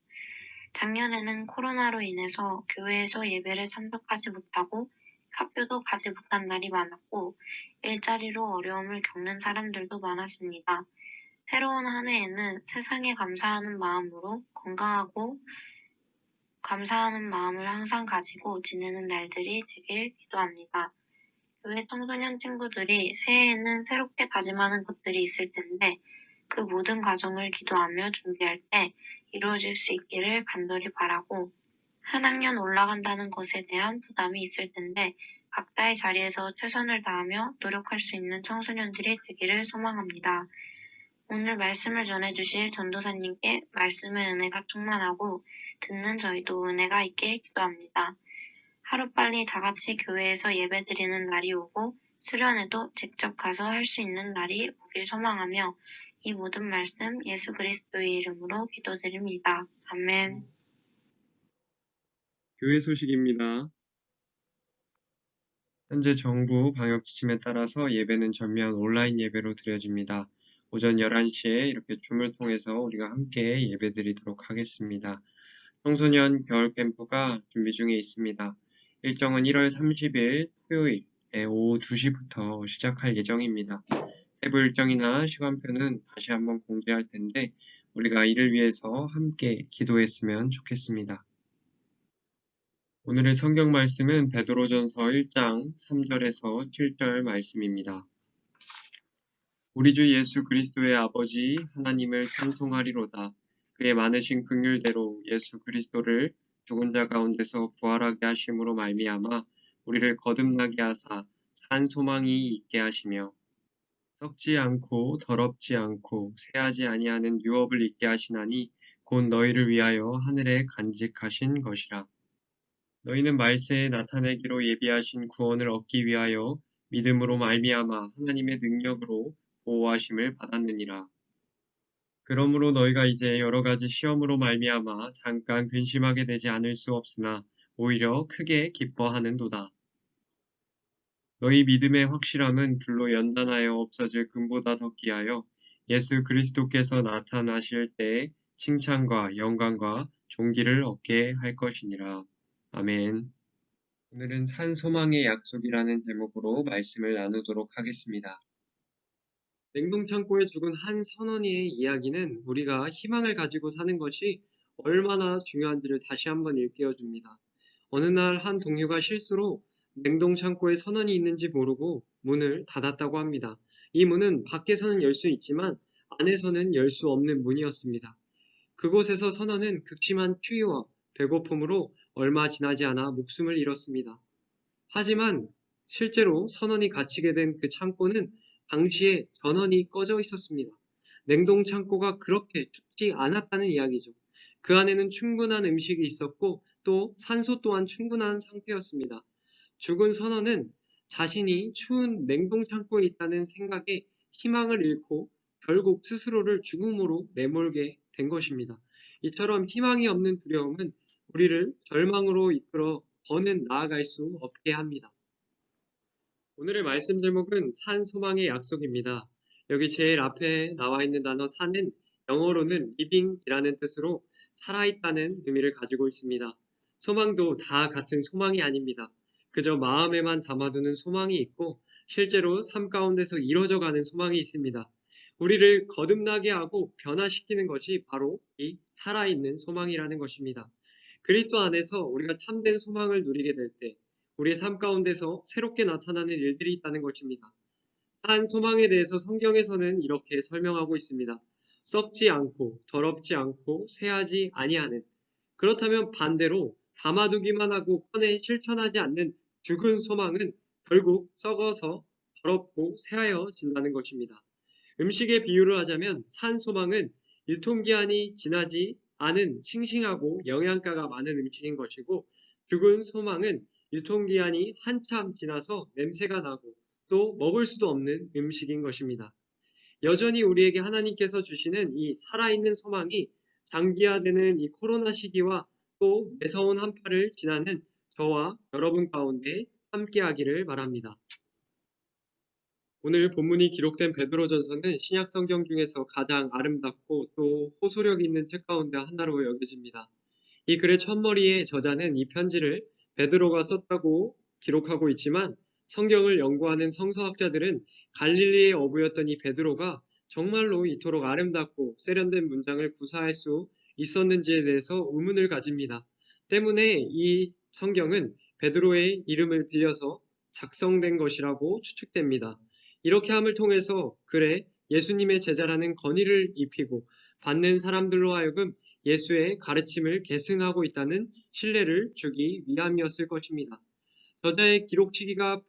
작년에는 코로나로 인해서 교회에서 예배를 참석하지 못하고 학교도 가지 못한 날이 많았고 일자리로 어려움을 겪는 사람들도 많았습니다. 새로운 한 해에는 세상에 감사하는 마음으로 건강하고 감사하는 마음을 항상 가지고 지내는 날들이 되길 기도합니다. 교회 청소년 친구들이 새해에는 새롭게 다짐하는 것들이 있을 텐데 그 모든 과정을 기도하며 준비할 때 이루어질 수 있기를 간절히 바라고 한 학년 올라간다는 것에 대한 부담이 있을 텐데 각자의 자리에서 최선을 다하며 노력할 수 있는 청소년들이 되기를 소망합니다. 오늘 말씀을 전해주실 전도사님께 말씀의 은혜가 충만하고 듣는 저희도 은혜가 있길 기도합니다. 하루빨리 다 같이 교회에서 예배드리는 날이 오고 수련회도 직접 가서 할 수 있는 날이 오길 소망하며 이 모든 말씀 예수 그리스도의 이름으로 기도드립니다. 아멘. 교회 소식입니다. 현재 정부 방역 지침에 따라서 예배는 전면 온라인 예배로 드려집니다. 오전 11시에 이렇게 줌을 통해서 우리가 함께 예배드리도록 하겠습니다. 청소년 겨울 캠프가 준비 중에 있습니다. 일정은 1월 30일 토요일 오후 2시부터 시작할 예정입니다. 세부 일정이나 시간표는 다시 한번 공지할 텐데 우리가 이를 위해서 함께 기도했으면 좋겠습니다. 오늘의 성경 말씀은 베드로전서 1장 3절에서 7절 말씀입니다. 우리 주 예수 그리스도의 아버지 하나님을 찬송하리로다. 그의 많으신 긍휼대로 예수 그리스도를 죽은 자 가운데서 부활하게 하심으로 말미암아 우리를 거듭나게 하사 산 소망이 있게 하시며 썩지 않고 더럽지 않고 쇠하지 아니하는 유업을 있게 하시나니 곧 너희를 위하여 하늘에 간직하신 것이라. 너희는 말세에 나타내기로 예비하신 구원을 얻기 위하여 믿음으로 말미암아 하나님의 능력으로 보호하심을 받았느니라. 그러므로 너희가 이제 여러 가지 시험으로 말미암아 잠깐 근심하게 되지 않을 수 없으나 오히려 크게 기뻐하는도다. 너희 믿음의 확실함은 불로 연단하여 없어질 금보다 더 귀하여 예수 그리스도께서 나타나실 때에 칭찬과 영광과 존귀를 얻게 할 것이니라. 아멘. 오늘은 산 소망의 약속이라는 제목으로 말씀을 나누도록 하겠습니다. 냉동창고에 죽은 한 선원이의 이야기는 우리가 희망을 가지고 사는 것이 얼마나 중요한지를 다시 한번 일깨워 줍니다. 어느 날 한 동료가 실수로 냉동창고에 선원이 있는지 모르고 문을 닫았다고 합니다. 이 문은 밖에서는 열 수 있지만 안에서는 열 수 없는 문이었습니다. 그곳에서 선원은 극심한 추위와 배고픔으로 얼마 지나지 않아 목숨을 잃었습니다. 하지만 실제로 선원이 갇히게 된 그 창고는 당시에 전원이 꺼져 있었습니다. 냉동 창고가 그렇게 춥지 않았다는 이야기죠. 그 안에는 충분한 음식이 있었고 또 산소 또한 충분한 상태였습니다. 죽은 선원은 자신이 추운 냉동 창고에 있다는 생각에 희망을 잃고 결국 스스로를 죽음으로 내몰게 된 것입니다. 이처럼 희망이 없는 두려움은 우리를 절망으로 이끌어 더는 나아갈 수 없게 합니다. 오늘의 말씀 제목은 산 소망의 약속입니다. 여기 제일 앞에 나와 있는 단어 산은 영어로는 living이라는 뜻으로 살아있다는 의미를 가지고 있습니다. 소망도 다 같은 소망이 아닙니다. 그저 마음에만 담아두는 소망이 있고 실제로 삶 가운데서 이루어져가는 소망이 있습니다. 우리를 거듭나게 하고 변화시키는 것이 바로 이 살아있는 소망이라는 것입니다. 그리스도 안에서 우리가 참된 소망을 누리게 될 때 우리의 삶 가운데서 새롭게 나타나는 일들이 있다는 것입니다. 산 소망에 대해서 성경에서는 이렇게 설명하고 있습니다. 썩지 않고 더럽지 않고 쇠하지 아니하는. 그렇다면 반대로 담아두기만 하고 꺼내 실천하지 않는 죽은 소망은 결국 썩어서 더럽고 쇠하여진다는 것입니다. 음식의 비유를 하자면 산 소망은 유통기한이 지나지 않은 싱싱하고 영양가가 많은 음식인 것이고 죽은 소망은 유통기한이 한참 지나서 냄새가 나고 또 먹을 수도 없는 음식인 것입니다. 여전히 우리에게 하나님께서 주시는 이 살아있는 소망이 장기화되는 이 코로나 시기와 또 매서운 한파를 지나는 저와 여러분 가운데 함께하기를 바랍니다. 오늘 본문이 기록된 베드로전서는 신약 성경 중에서 가장 아름답고 또 호소력 있는 책 가운데 하나로 여겨집니다. 이 글의 첫머리에 저자는 이 편지를 베드로가 썼다고 기록하고 있지만 성경을 연구하는 성서학자들은 갈릴리의 어부였던 이 베드로가 정말로 이토록 아름답고 세련된 문장을 구사할 수 있었는지에 대해서 의문을 가집니다. 때문에 이 성경은 베드로의 이름을 빌려서 작성된 것이라고 추측됩니다. 이렇게 함을 통해서 글에 예수님의 제자라는 권위를 입히고 받는 사람들로 하여금 예수의 가르침을 계승하고 있다는 신뢰를 주기 위함이었을 것입니다. 저자의 기록치기가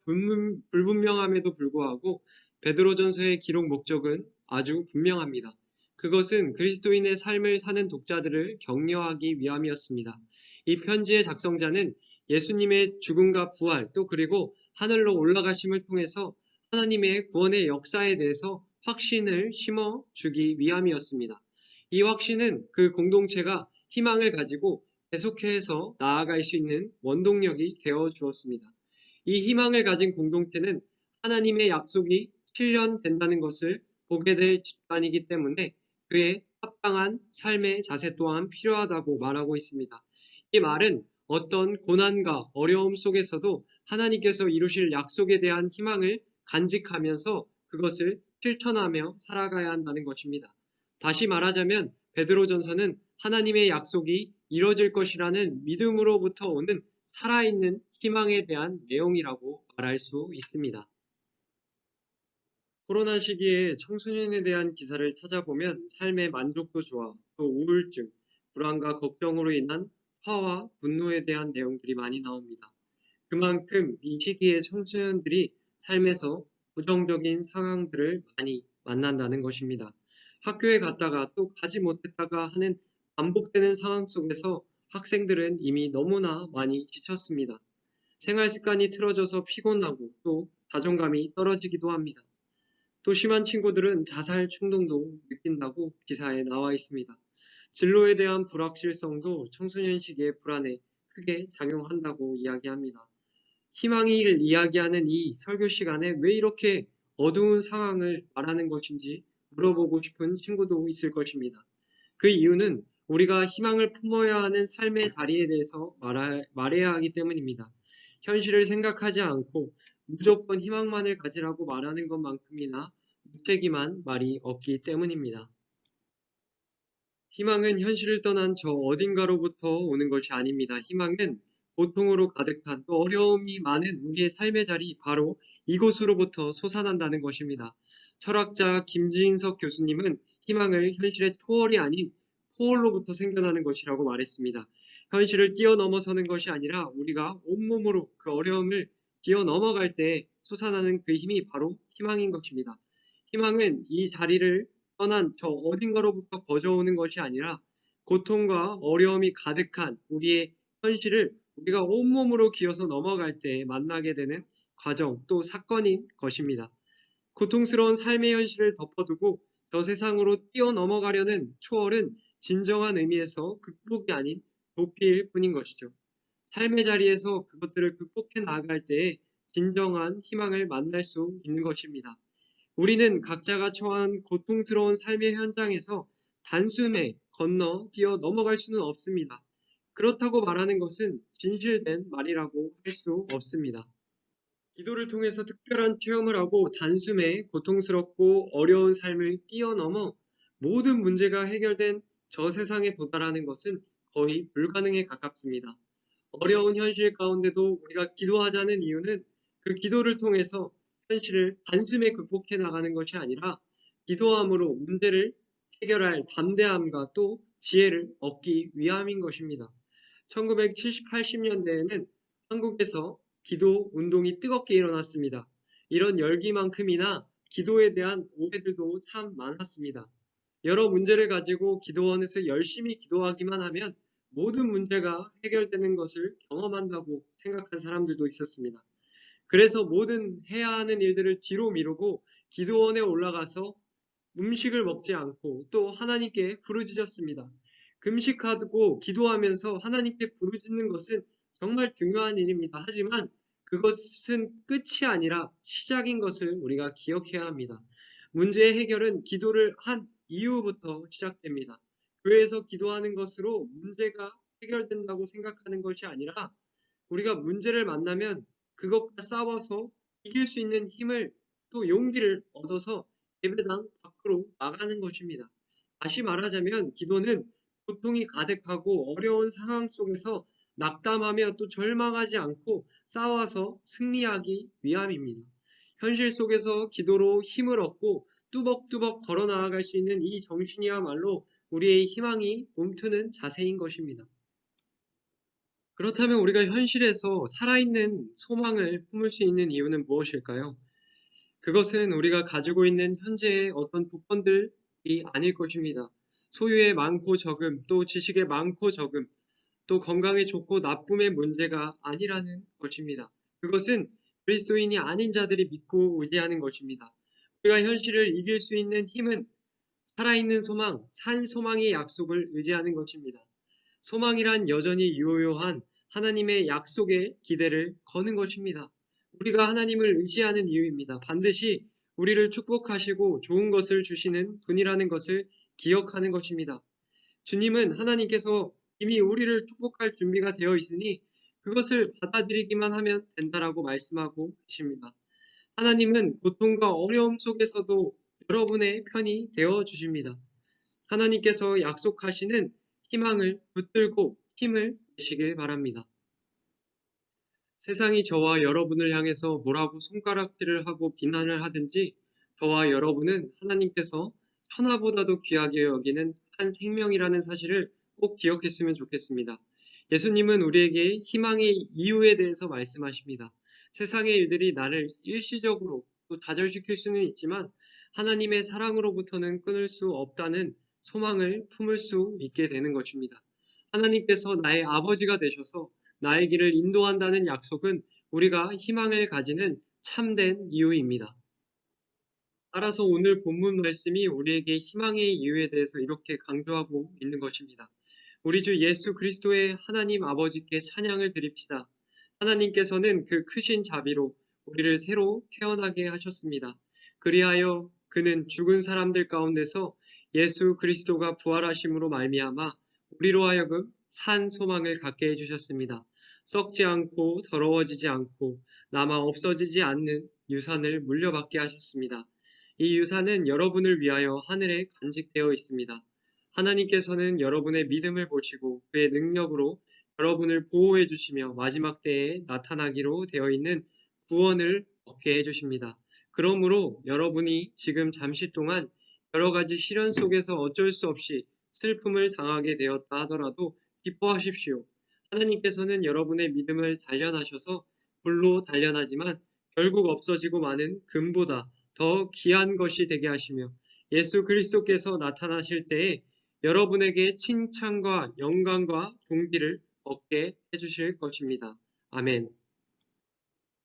불분명함에도 불구하고 베드로전서의 기록 목적은 아주 분명합니다. 그것은 그리스도인의 삶을 사는 독자들을 격려하기 위함이었습니다. 이 편지의 작성자는 예수님의 죽음과 부활 또 그리고 하늘로 올라가심을 통해서 하나님의 구원의 역사에 대해서 확신을 심어 주기 위함이었습니다. 이 확신은 그 공동체가 희망을 가지고 계속해서 나아갈 수 있는 원동력이 되어 주었습니다. 이 희망을 가진 공동체는 하나님의 약속이 실현된다는 것을 보게 될 집단이기 때문에 그에 합당한 삶의 자세 또한 필요하다고 말하고 있습니다. 이 말은 어떤 고난과 어려움 속에서도 하나님께서 이루실 약속에 대한 희망을 간직하면서 그것을 실천하며 살아가야 한다는 것입니다. 다시 말하자면 베드로전서는 하나님의 약속이 이루어질 것이라는 믿음으로부터 오는 살아있는 희망에 대한 내용이라고 말할 수 있습니다. 코로나 시기에 청소년에 대한 기사를 찾아보면 삶의 만족도조와 또 우울증, 불안과 걱정으로 인한 화와 분노에 대한 내용들이 많이 나옵니다. 그만큼 이 시기에 청소년들이 삶에서 부정적인 상황들을 많이 만난다는 것입니다. 학교에 갔다가 또 가지 못했다가 하는 반복되는 상황 속에서 학생들은 이미 너무나 많이 지쳤습니다. 생활 습관이 틀어져서 피곤하고 또 자존감이 떨어지기도 합니다. 또 심한 친구들은 자살 충동도 느낀다고 기사에 나와 있습니다. 진로에 대한 불확실성도 청소년 시기의 불안에 크게 작용한다고 이야기합니다. 희망을 이야기하는 이 설교 시간에 왜 이렇게 어두운 상황을 말하는 것인지 물어보고 싶은 친구도 있을 것입니다. 그 이유는 우리가 희망을 품어야 하는 삶의 자리에 대해서 말해야 하기 때문입니다. 현실을 생각하지 않고 무조건 희망만을 가지라고 말하는 것만큼이나 무책임한 말이 없기 때문입니다. 희망은 현실을 떠난 저 어딘가로부터 오는 것이 아닙니다. 희망은 고통으로 가득한 또 어려움이 많은 우리의 삶의 자리 바로 이곳으로부터 솟아난다는 것입니다. 철학자 김진석 교수님은 희망을 현실의 초월이 아닌 포월로부터 생겨나는 것이라고 말했습니다. 현실을 뛰어넘어서는 것이 아니라 우리가 온몸으로 그 어려움을 뛰어넘어갈 때 솟아나는 그 힘이 바로 희망인 것입니다. 희망은 이 자리를 떠난 저 어딘가로부터 거저오는 것이 아니라 고통과 어려움이 가득한 우리의 현실을 우리가 온몸으로 기어서 넘어갈 때 만나게 되는 과정 또 사건인 것입니다. 고통스러운 삶의 현실을 덮어두고 저 세상으로 뛰어넘어가려는 초월은 진정한 의미에서 극복이 아닌 도피일 뿐인 것이죠. 삶의 자리에서 그것들을 극복해 나아갈 때에 진정한 희망을 만날 수 있는 것입니다. 우리는 각자가 처한 고통스러운 삶의 현장에서 단숨에 건너 뛰어 넘어갈 수는 없습니다. 그렇다고 말하는 것은 진실된 말이라고 할 수 없습니다. 기도를 통해서 특별한 체험을 하고 단숨에 고통스럽고 어려운 삶을 뛰어넘어 모든 문제가 해결된 저 세상에 도달하는 것은 거의 불가능에 가깝습니다. 어려운 현실 가운데도 우리가 기도하자는 이유는 그 기도를 통해서 현실을 단숨에 극복해 나가는 것이 아니라 기도함으로 문제를 해결할 담대함과 또 지혜를 얻기 위함인 것입니다. 1970, 80년대에는 한국에서 기도 운동이 뜨겁게 일어났습니다. 이런 열기만큼이나 기도에 대한 오해들도 참 많았습니다. 여러 문제를 가지고 기도원에서 열심히 기도하기만 하면 모든 문제가 해결되는 것을 경험한다고 생각한 사람들도 있었습니다. 그래서 모든 해야 하는 일들을 뒤로 미루고 기도원에 올라가서 음식을 먹지 않고 또 하나님께 부르짖었습니다. 금식하고 기도하면서 하나님께 부르짖는 것은 정말 중요한 일입니다. 하지만 그것은 끝이 아니라 시작인 것을 우리가 기억해야 합니다. 문제의 해결은 기도를 한 이후부터 시작됩니다. 교회에서 기도하는 것으로 문제가 해결된다고 생각하는 것이 아니라 우리가 문제를 만나면 그것과 싸워서 이길 수 있는 힘을 또 용기를 얻어서 예배당 밖으로 나가는 것입니다. 다시 말하자면 기도는 고통이 가득하고 어려운 상황 속에서 낙담하며 또 절망하지 않고 싸워서 승리하기 위함입니다. 현실 속에서 기도로 힘을 얻고 뚜벅뚜벅 걸어 나아갈 수 있는 이 정신이야말로 우리의 희망이 움트는 자세인 것입니다. 그렇다면 우리가 현실에서 살아있는 소망을 품을 수 있는 이유는 무엇일까요? 그것은 우리가 가지고 있는 현재의 어떤 조건들이 아닐 것입니다. 소유의 많고 적음, 또 지식의 많고 적음, 또 건강의 좋고 나쁨의 문제가 아니라는 것입니다. 그것은 그리스도인이 아닌 자들이 믿고 의지하는 것입니다. 우리가 현실을 이길 수 있는 힘은 살아있는 소망, 산 소망의 약속을 의지하는 것입니다. 소망이란 여전히 유효한 하나님의 약속에 기대를 거는 것입니다. 우리가 하나님을 의지하는 이유입니다. 반드시 우리를 축복하시고 좋은 것을 주시는 분이라는 것을 기억하는 것입니다. 주님은 하나님께서 이미 우리를 축복할 준비가 되어 있으니 그것을 받아들이기만 하면 된다라고 말씀하고 계십니다. 하나님은 고통과 어려움 속에서도 여러분의 편이 되어 주십니다. 하나님께서 약속하시는 희망을 붙들고 힘을 내시길 바랍니다. 세상이 저와 여러분을 향해서 뭐라고 손가락질을 하고 비난을 하든지 저와 여러분은 하나님께서 천하보다도 귀하게 여기는 한 생명이라는 사실을 꼭 기억했으면 좋겠습니다. 예수님은 우리에게 희망의 이유에 대해서 말씀하십니다. 세상의 일들이 나를 일시적으로 또 좌절시킬 수는 있지만 하나님의 사랑으로부터는 끊을 수 없다는 소망을 품을 수 있게 되는 것입니다. 하나님께서 나의 아버지가 되셔서 나의 길을 인도한다는 약속은 우리가 희망을 가지는 참된 이유입니다. 따라서 오늘 본문 말씀이 우리에게 희망의 이유에 대해서 이렇게 강조하고 있는 것입니다. 우리 주 예수 그리스도의 하나님 아버지께 찬양을 드립시다. 하나님께서는 그 크신 자비로 우리를 새로 태어나게 하셨습니다. 그리하여 그는 죽은 사람들 가운데서 예수 그리스도가 부활하심으로 말미암아 우리로 하여금 산 소망을 갖게 해주셨습니다. 썩지 않고 더러워지지 않고 남아 없어지지 않는 유산을 물려받게 하셨습니다. 이 유산은 여러분을 위하여 하늘에 간직되어 있습니다. 하나님께서는 여러분의 믿음을 보시고 그의 능력으로 여러분을 보호해 주시며 마지막 때에 나타나기로 되어 있는 구원을 얻게 해 주십니다. 그러므로 여러분이 지금 잠시 동안 여러 가지 시련 속에서 어쩔 수 없이 슬픔을 당하게 되었다 하더라도 기뻐하십시오. 하나님께서는 여러분의 믿음을 단련하셔서 불로 단련하지만 결국 없어지고 마는 금보다 더 귀한 것이 되게 하시며 예수 그리스도께서 나타나실 때에 여러분에게 칭찬과 영광과 존귀를 얻게 해주실 것입니다. 아멘.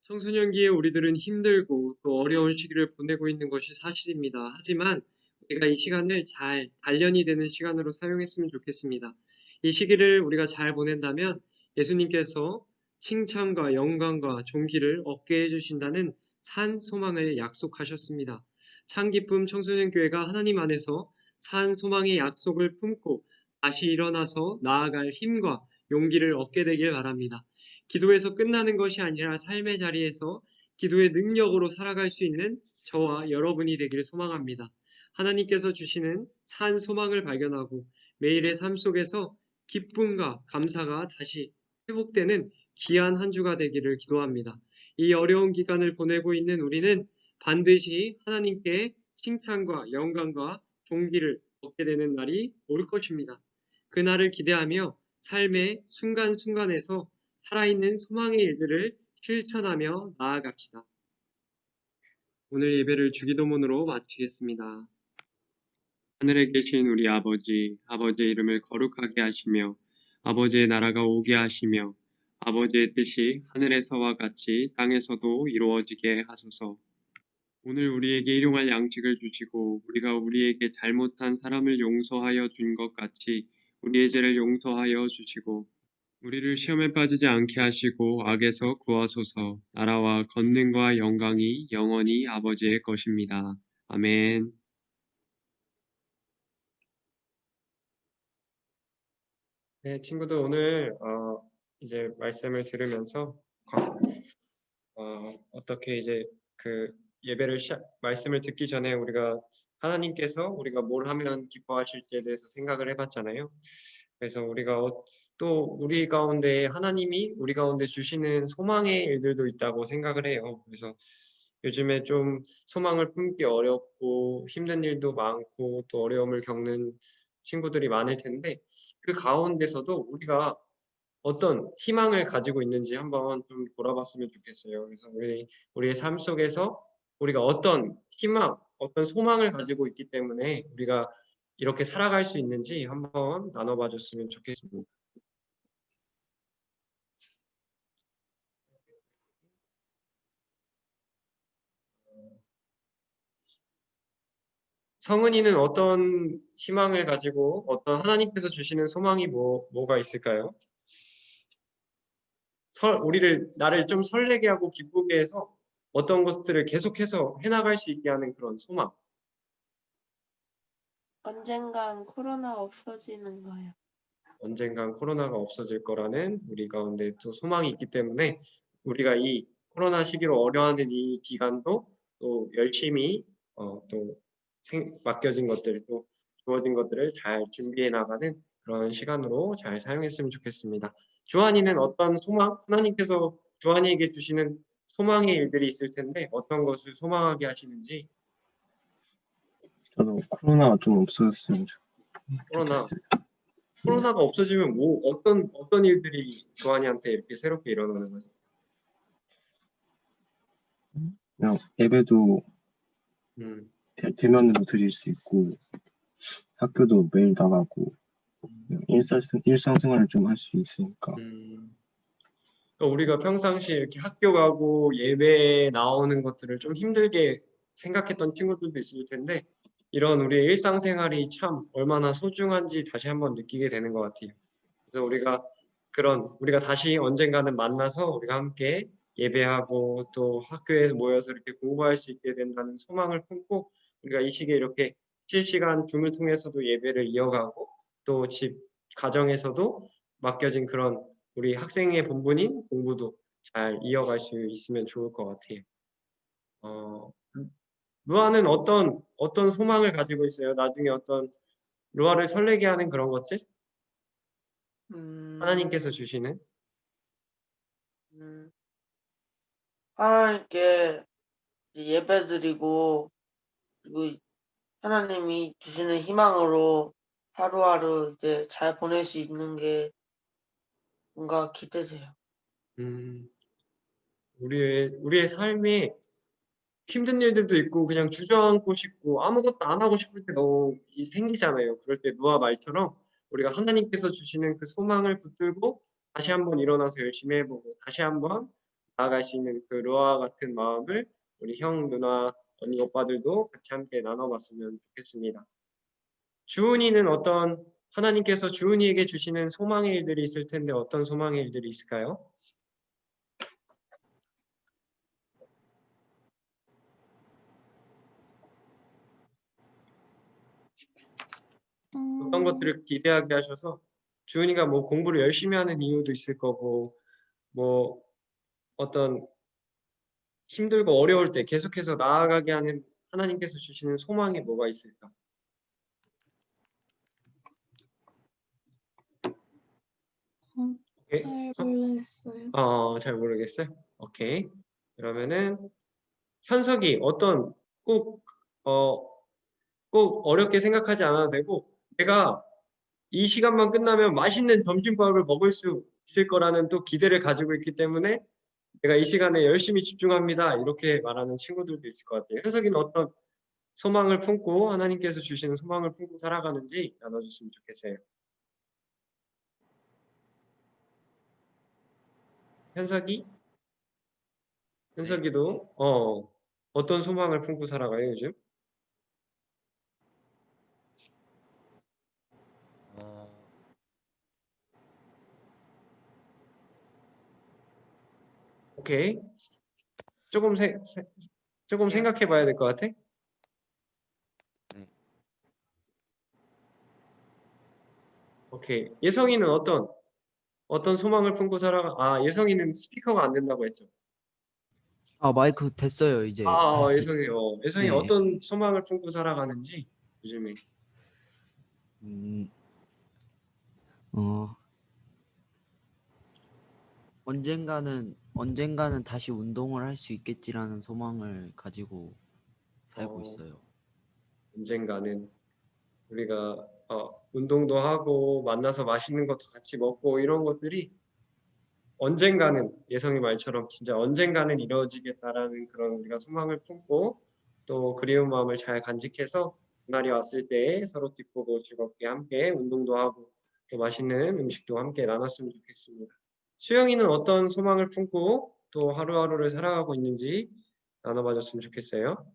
청소년기에 우리들은 힘들고 또 어려운 시기를 보내고 있는 것이 사실입니다. 하지만 우리가 이 시간을 잘 단련이 되는 시간으로 사용했으면 좋겠습니다. 이 시기를 우리가 잘 보낸다면 예수님께서 칭찬과 영광과 존귀를 얻게 해주신다는 산 소망을 약속하셨습니다. 창기쁨 청소년교회가 하나님 안에서 산 소망의 약속을 품고 다시 일어나서 나아갈 힘과 용기를 얻게 되길 바랍니다. 기도에서 끝나는 것이 아니라 삶의 자리에서 기도의 능력으로 살아갈 수 있는 저와 여러분이 되기를 소망합니다. 하나님께서 주시는 산 소망을 발견하고 매일의 삶 속에서 기쁨과 감사가 다시 회복되는 귀한 한 주가 되기를 기도합니다. 이 어려운 기간을 보내고 있는 우리는 반드시 하나님께 칭찬과 영광과 존귀를 얻게 되는 날이 올 것입니다. 그 날을 기대하며 삶의 순간순간에서 살아있는 소망의 일들을 실천하며 나아갑시다. 오늘 예배를 주기도문으로 마치겠습니다. 하늘에 계신 우리 아버지, 아버지의 이름을 거룩하게 하시며 아버지의 나라가 오게 하시며 아버지의 뜻이 하늘에서와 같이 땅에서도 이루어지게 하소서. 오늘 우리에게 일용할 양식을 주시고 우리가 우리에게 잘못한 사람을 용서하여 준 것 같이 우리의 죄를 용서하여 주시고 우리를 시험에 빠지지 않게 하시고 악에서 구하소서. 나라와 권능과 영광이 영원히 아버지의 것입니다. 아멘. 네, 친구들 오늘 이제 말씀을 들으면서 어떻게 이제 그 예배를 말씀을 듣기 전에 우리가 하나님께서 우리가 뭘 하면 기뻐하실지에 대해서 생각을 해봤잖아요. 그래서 우리가 또 우리 가운데 하나님이 우리 가운데 주시는 소망의 일들도 있다고 생각을 해요. 그래서 요즘에 좀 소망을 품기 어렵고 힘든 일도 많고 또 어려움을 겪는 친구들이 많을 텐데 그 가운데서도 우리가 어떤 희망을 가지고 있는지 한번 좀 돌아봤으면 좋겠어요. 그래서 우리의 삶 속에서 우리가 어떤 희망, 어떤 소망을 가지고 있기 때문에 우리가 이렇게 살아갈 수 있는지 한번 나눠봐 줬으면 좋겠습니다. 성은이는 어떤 희망을 가지고 어떤 하나님께서 주시는 소망이 뭐가 있을까요? 나를 좀 설레게 하고 기쁘게 해서 어떤 것들을 계속해서 해나갈 수 있게 하는 그런 소망. 언젠간 코로나 없어지는 거요. 언젠간 코로나가 없어질 거라는 우리 가운데 또 소망이 있기 때문에 우리가 이 코로나 시기로 어려워하는 이 기간도 또 열심히 또 맡겨진 것들 또 주어진 것들을 잘 준비해 나가는 그런 시간으로 잘 사용했으면 좋겠습니다. 주한이는 어떤 소망, 하나님께서 주한이에게 주시는 소망의 일들이 있을 텐데 어떤 것을 소망하게 하시는지. 저도 코로나가 좀 없어졌으면 코로나. 좋겠어요. 코로나가 없어지면 어떤 일들이 주한이한테 이렇게 새롭게 일어나는 거죠? 그냥 예배도 대면으로 드릴 수 있고 학교도 매일 나가고 그냥 일상생활을 좀 할 수 있으니까. 그러니까 우리가 평상시에 이렇게 학교 가고 예배 나오는 것들을 좀 힘들게 생각했던 친구들도 있을 텐데 이런 우리의 일상생활이 참 얼마나 소중한지 다시 한번 느끼게 되는 것 같아요. 그래서 우리가 다시 언젠가는 만나서 우리가 함께 예배하고 또 학교에 모여서 이렇게 공부할 수 있게 된다는 소망을 품고 우리가 이 시기에 이렇게 실시간 줌을 통해서도 예배를 이어가고 또 집 가정에서도 맡겨진 그런 우리 학생의 본분인 공부도 잘 이어갈 수 있으면 좋을 것 같아요. 루아는 어떤 소망을 가지고 있어요? 나중에 어떤 루아를 설레게 하는 그런 것들? 하나님께서 주시는? 하나님께 이제 예배드리고 그리고 하나님이 주시는 희망으로 하루하루 이제 잘 보낼 수 있는 게 뭔가 기대돼요. 우리의 삶에 힘든 일들도 있고 그냥 주저앉고 싶고 아무것도 안 하고 싶을 때 너무 생기잖아요. 그럴 때 루아 말처럼 우리가 하나님께서 주시는 그 소망을 붙들고 다시 한번 일어나서 열심히 해보고 다시 한번 나아갈 수 있는 그 루아 같은 마음을 우리 형, 누나, 언니, 오빠들도 같이 함께 나눠봤으면 좋겠습니다. 주은이는 하나님께서 주은이에게 주시는 소망의 일들이 있을 텐데 어떤 소망의 일들이 있을까요? 어떤 것들을 기대하게 하셔서 주은이가 뭐 공부를 열심히 하는 이유도 있을 거고 뭐 어떤 힘들고 어려울 때 계속해서 나아가게 하는 하나님께서 주시는 소망이 뭐가 있을까? 잘 모르겠어요. 잘 모르겠어요. 오케이. 그러면은 현석이 꼭 어렵게 생각하지 않아도 되고 내가 이 시간만 끝나면 맛있는 점심밥을 먹을 수 있을 거라는 또 기대를 가지고 있기 때문에 내가 이 시간에 열심히 집중합니다. 이렇게 말하는 친구들도 있을 것 같아요. 현석이는 어떤 소망을 품고 하나님께서 주시는 소망을 품고 살아가는지 나눠줬으면 좋겠어요. 현석이도 어떤 소망을 품고 살아가요 요즘? 오케이. 조금 생각해 봐야 될 것 같아. 오케이. 예성이는 어떤 소망을 품고 살아가? 예성이는 스피커가 안 된다고 했죠. 마이크 됐어요, 이제. 예성이 네. 어떤 소망을 품고 살아가는지 요즘에. 언젠가는 다시 운동을 할 수 있겠지라는 소망을 가지고 살고 있어요. 언젠가는 우리가 운동도 하고 만나서 맛있는 것도 같이 먹고 이런 것들이 언젠가는 예성이 말처럼 진짜 언젠가는 이루어지겠다라는 그런 우리가 소망을 품고 또 그리운 마음을 잘 간직해서 그날이 왔을 때 서로 기쁘고 즐겁게 함께 운동도 하고 또 맛있는 음식도 함께 나눴으면 좋겠습니다. 수영이는 어떤 소망을 품고 또 하루하루를 살아가고 있는지 나눠봐줬으면 좋겠어요.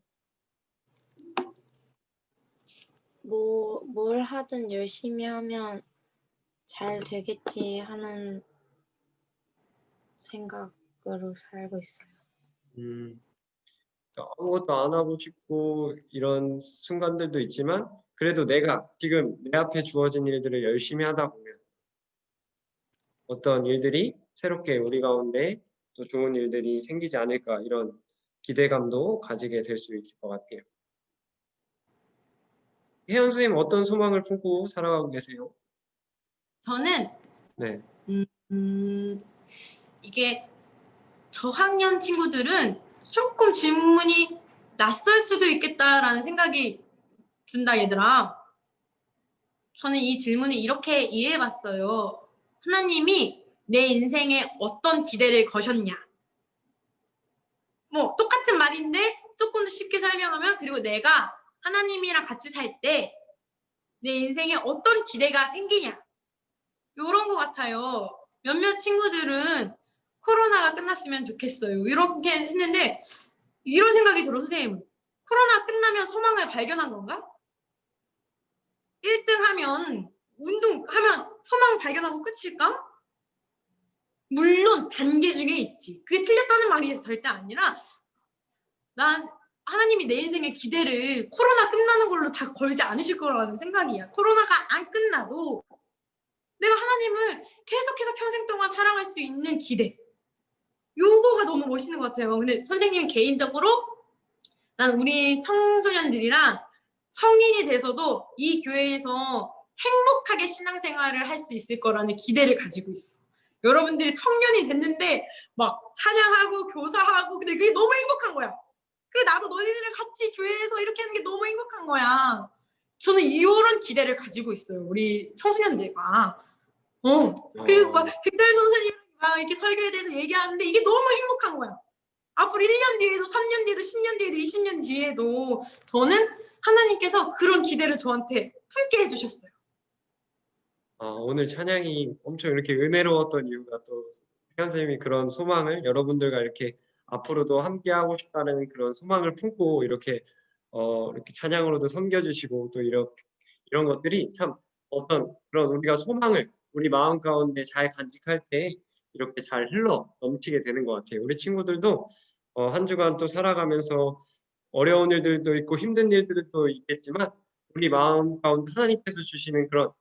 뭘 하든 열심히 하면 잘 되겠지 하는 생각으로 살고 있어요. 아무것도 안 하고 싶고 이런 순간들도 있지만 그래도 내가 지금 내 앞에 주어진 일들을 열심히 하다 보면 어떤 일들이 새롭게 우리 가운데 또 좋은 일들이 생기지 않을까 이런 기대감도 가지게 될 수 있을 것 같아요. 혜연 선생님 어떤 소망을 품고 살아가고 계세요? 저는 네. 이게 저학년 친구들은 조금 질문이 낯설 수도 있겠다라는 생각이 든다, 얘들아. 저는 이 질문을 이렇게 이해해봤어요. 하나님이 내 인생에 어떤 기대를 거셨냐? 뭐 똑같은 말인데 조금 더 쉽게 설명하면, 그리고 내가 하나님이랑 같이 살 때 내 인생에 어떤 기대가 생기냐? 이런 것 같아요. 몇몇 친구들은 코로나가 끝났으면 좋겠어요. 이렇게 했는데 이런 생각이 들어, 선생님. 코로나 끝나면 소망을 발견한 건가? 1등 하면, 운동하면 소망 발견하고 끝일까? 물론 단계 중에 있지. 그게 틀렸다는 말이 절대 아니라, 난 하나님이 내 인생의 기대를 코로나 끝나는 걸로 다 걸지 않으실 거라는 생각이야. 코로나가 안 끝나도 내가 하나님을 계속해서 평생 동안 사랑할 수 있는 기대. 요거가 너무 멋있는 것 같아요. 근데 선생님은 개인적으로 난 우리 청소년들이랑 성인이 돼서도 이 교회에서 행복하게 신앙생활을 할 수 있을 거라는 기대를 가지고 있어. 여러분들이 청년이 됐는데 막 찬양하고 교사하고, 근데 그게 너무 행복한 거야. 그래, 나도 너희들이랑 같이 교회에서 이렇게 하는 게 너무 행복한 거야. 저는 이런 기대를 가지고 있어요, 우리 청소년들과. 그리고 막 백달 선생님이랑 막 이렇게 설교에 대해서 얘기하는데 이게 너무 행복한 거야. 앞으로 1년 뒤에도 3년 뒤에도 10년 뒤에도 20년 뒤에도 저는 하나님께서 그런 기대를 저한테 품게 해주셨어요. 오늘 찬양이 엄청 이렇게 은혜로웠던 이유가 또 혜연 선생님이 그런 소망을 여러분들과 이렇게 앞으로도 함께 하고 싶다는 그런 소망을 품고 이렇게 이렇게 찬양으로도 섬겨주시고 또 이런 것들이 참 어떤 그런 우리가 소망을 우리 마음 가운데 잘 간직할 때 이렇게 잘 흘러 넘치게 되는 것 같아요. 우리 친구들도 한 주간 또 살아가면서 어려운 일들도 있고 힘든 일들도 있겠지만 우리 마음 가운데 하나님께서 주시는 그런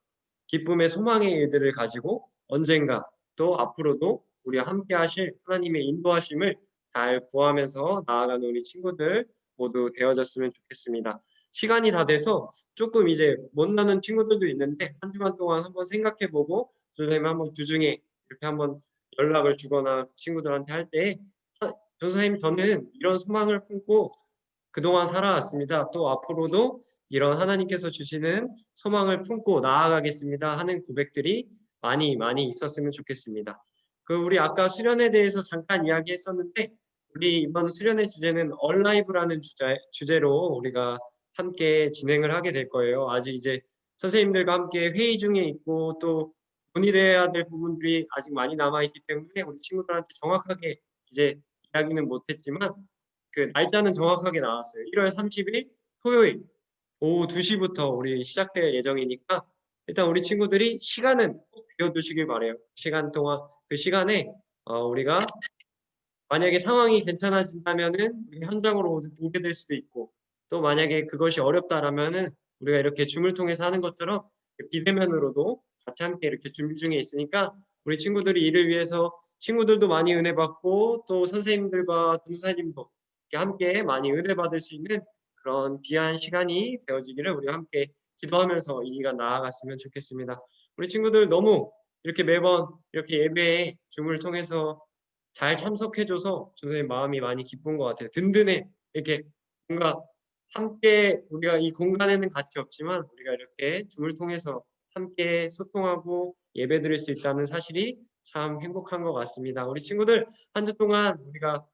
기쁨의 소망의 일들을 가지고 언젠가 또 앞으로도 우리와 함께 하실 하나님의 인도하심을 잘 구하면서 나아가는 우리 친구들 모두 되어졌으면 좋겠습니다. 시간이 다 돼서 조금 이제 못 나는 친구들도 있는데 한 주간 동안 한번 생각해보고 선생님 한번 주중에 이렇게 한번 연락을 주거나 친구들한테 할 때 선생님 저는 이런 소망을 품고 그동안 살아왔습니다. 또 앞으로도 이런 하나님께서 주시는 소망을 품고 나아가겠습니다 하는 고백들이 많이 있었으면 좋겠습니다. 우리 아까 수련에 대해서 잠깐 이야기했었는데 우리 이번 수련의 주제는 얼라이브라는 주제로 우리가 함께 진행을 하게 될 거예요. 아직 이제 선생님들과 함께 회의 중에 있고 또 논의돼야 될 부분들이 아직 많이 남아있기 때문에 우리 친구들한테 정확하게 이제 이야기는 못했지만 그 날짜는 정확하게 나왔어요. 1월 30일 토요일 오후 2시부터 우리 시작될 예정이니까 일단 우리 친구들이 시간은 꼭 비워두시길 바래요. 시간 동안 그 시간에 우리가 만약에 상황이 괜찮아진다면은 현장으로 오게 될 수도 있고 또 만약에 그것이 어렵다라면은 우리가 이렇게 줌을 통해서 하는 것처럼 비대면으로도 같이 함께 이렇게 준비 중에 있으니까 우리 친구들이 이를 위해서 친구들도 많이 은혜 받고 또 선생님들과 동사님도 함께 많이 은혜 받을 수 있는 그런 귀한 시간이 되어지기를 우리가 함께 기도하면서 이 기간 나아갔으면 좋겠습니다. 우리 친구들 너무 이렇게 매번 이렇게 예배에 줌을 통해서 잘 참석해줘서 선생님 마음이 많이 기쁜 것 같아요. 든든해. 이렇게 뭔가 함께 우리가 이 공간에는 같이 없지만 우리가 이렇게 줌을 통해서 함께 소통하고 예배드릴 수 있다는 사실이 참 행복한 것 같습니다. 우리 친구들 한 주 동안 우리가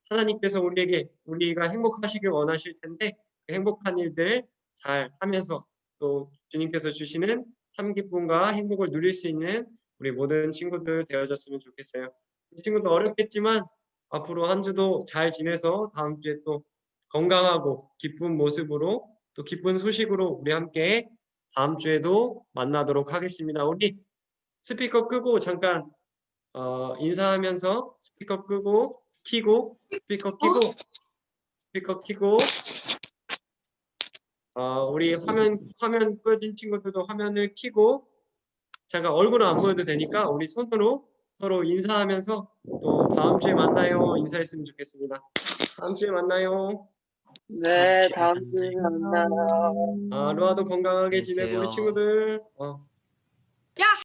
하나님께서 우리가 행복하시길 원하실 텐데 그 행복한 일들 잘 하면서 또 주님께서 주시는 참 기쁨과 행복을 누릴 수 있는 우리 모든 친구들 되어졌으면 좋겠어요. 우리 친구들 어렵겠지만 앞으로 한 주도 잘 지내서 다음 주에 또 건강하고 기쁜 모습으로 또 기쁜 소식으로 우리 함께 다음 주에도 만나도록 하겠습니다. 우리 스피커 끄고 잠깐 인사하면서 스피커 끄고 키고 스피커 키고 우리 화면 꺼진 친구들도 화면을 키고 잠깐 얼굴은 안 보여도 되니까 우리 손으로 서로 인사하면서 또 다음 주에 만나요 인사했으면 좋겠습니다. 다음 주에 만나요. 네, 다음 주에 만나요. 루아도 건강하게 안녕히 지내고 우리 계세요. 친구들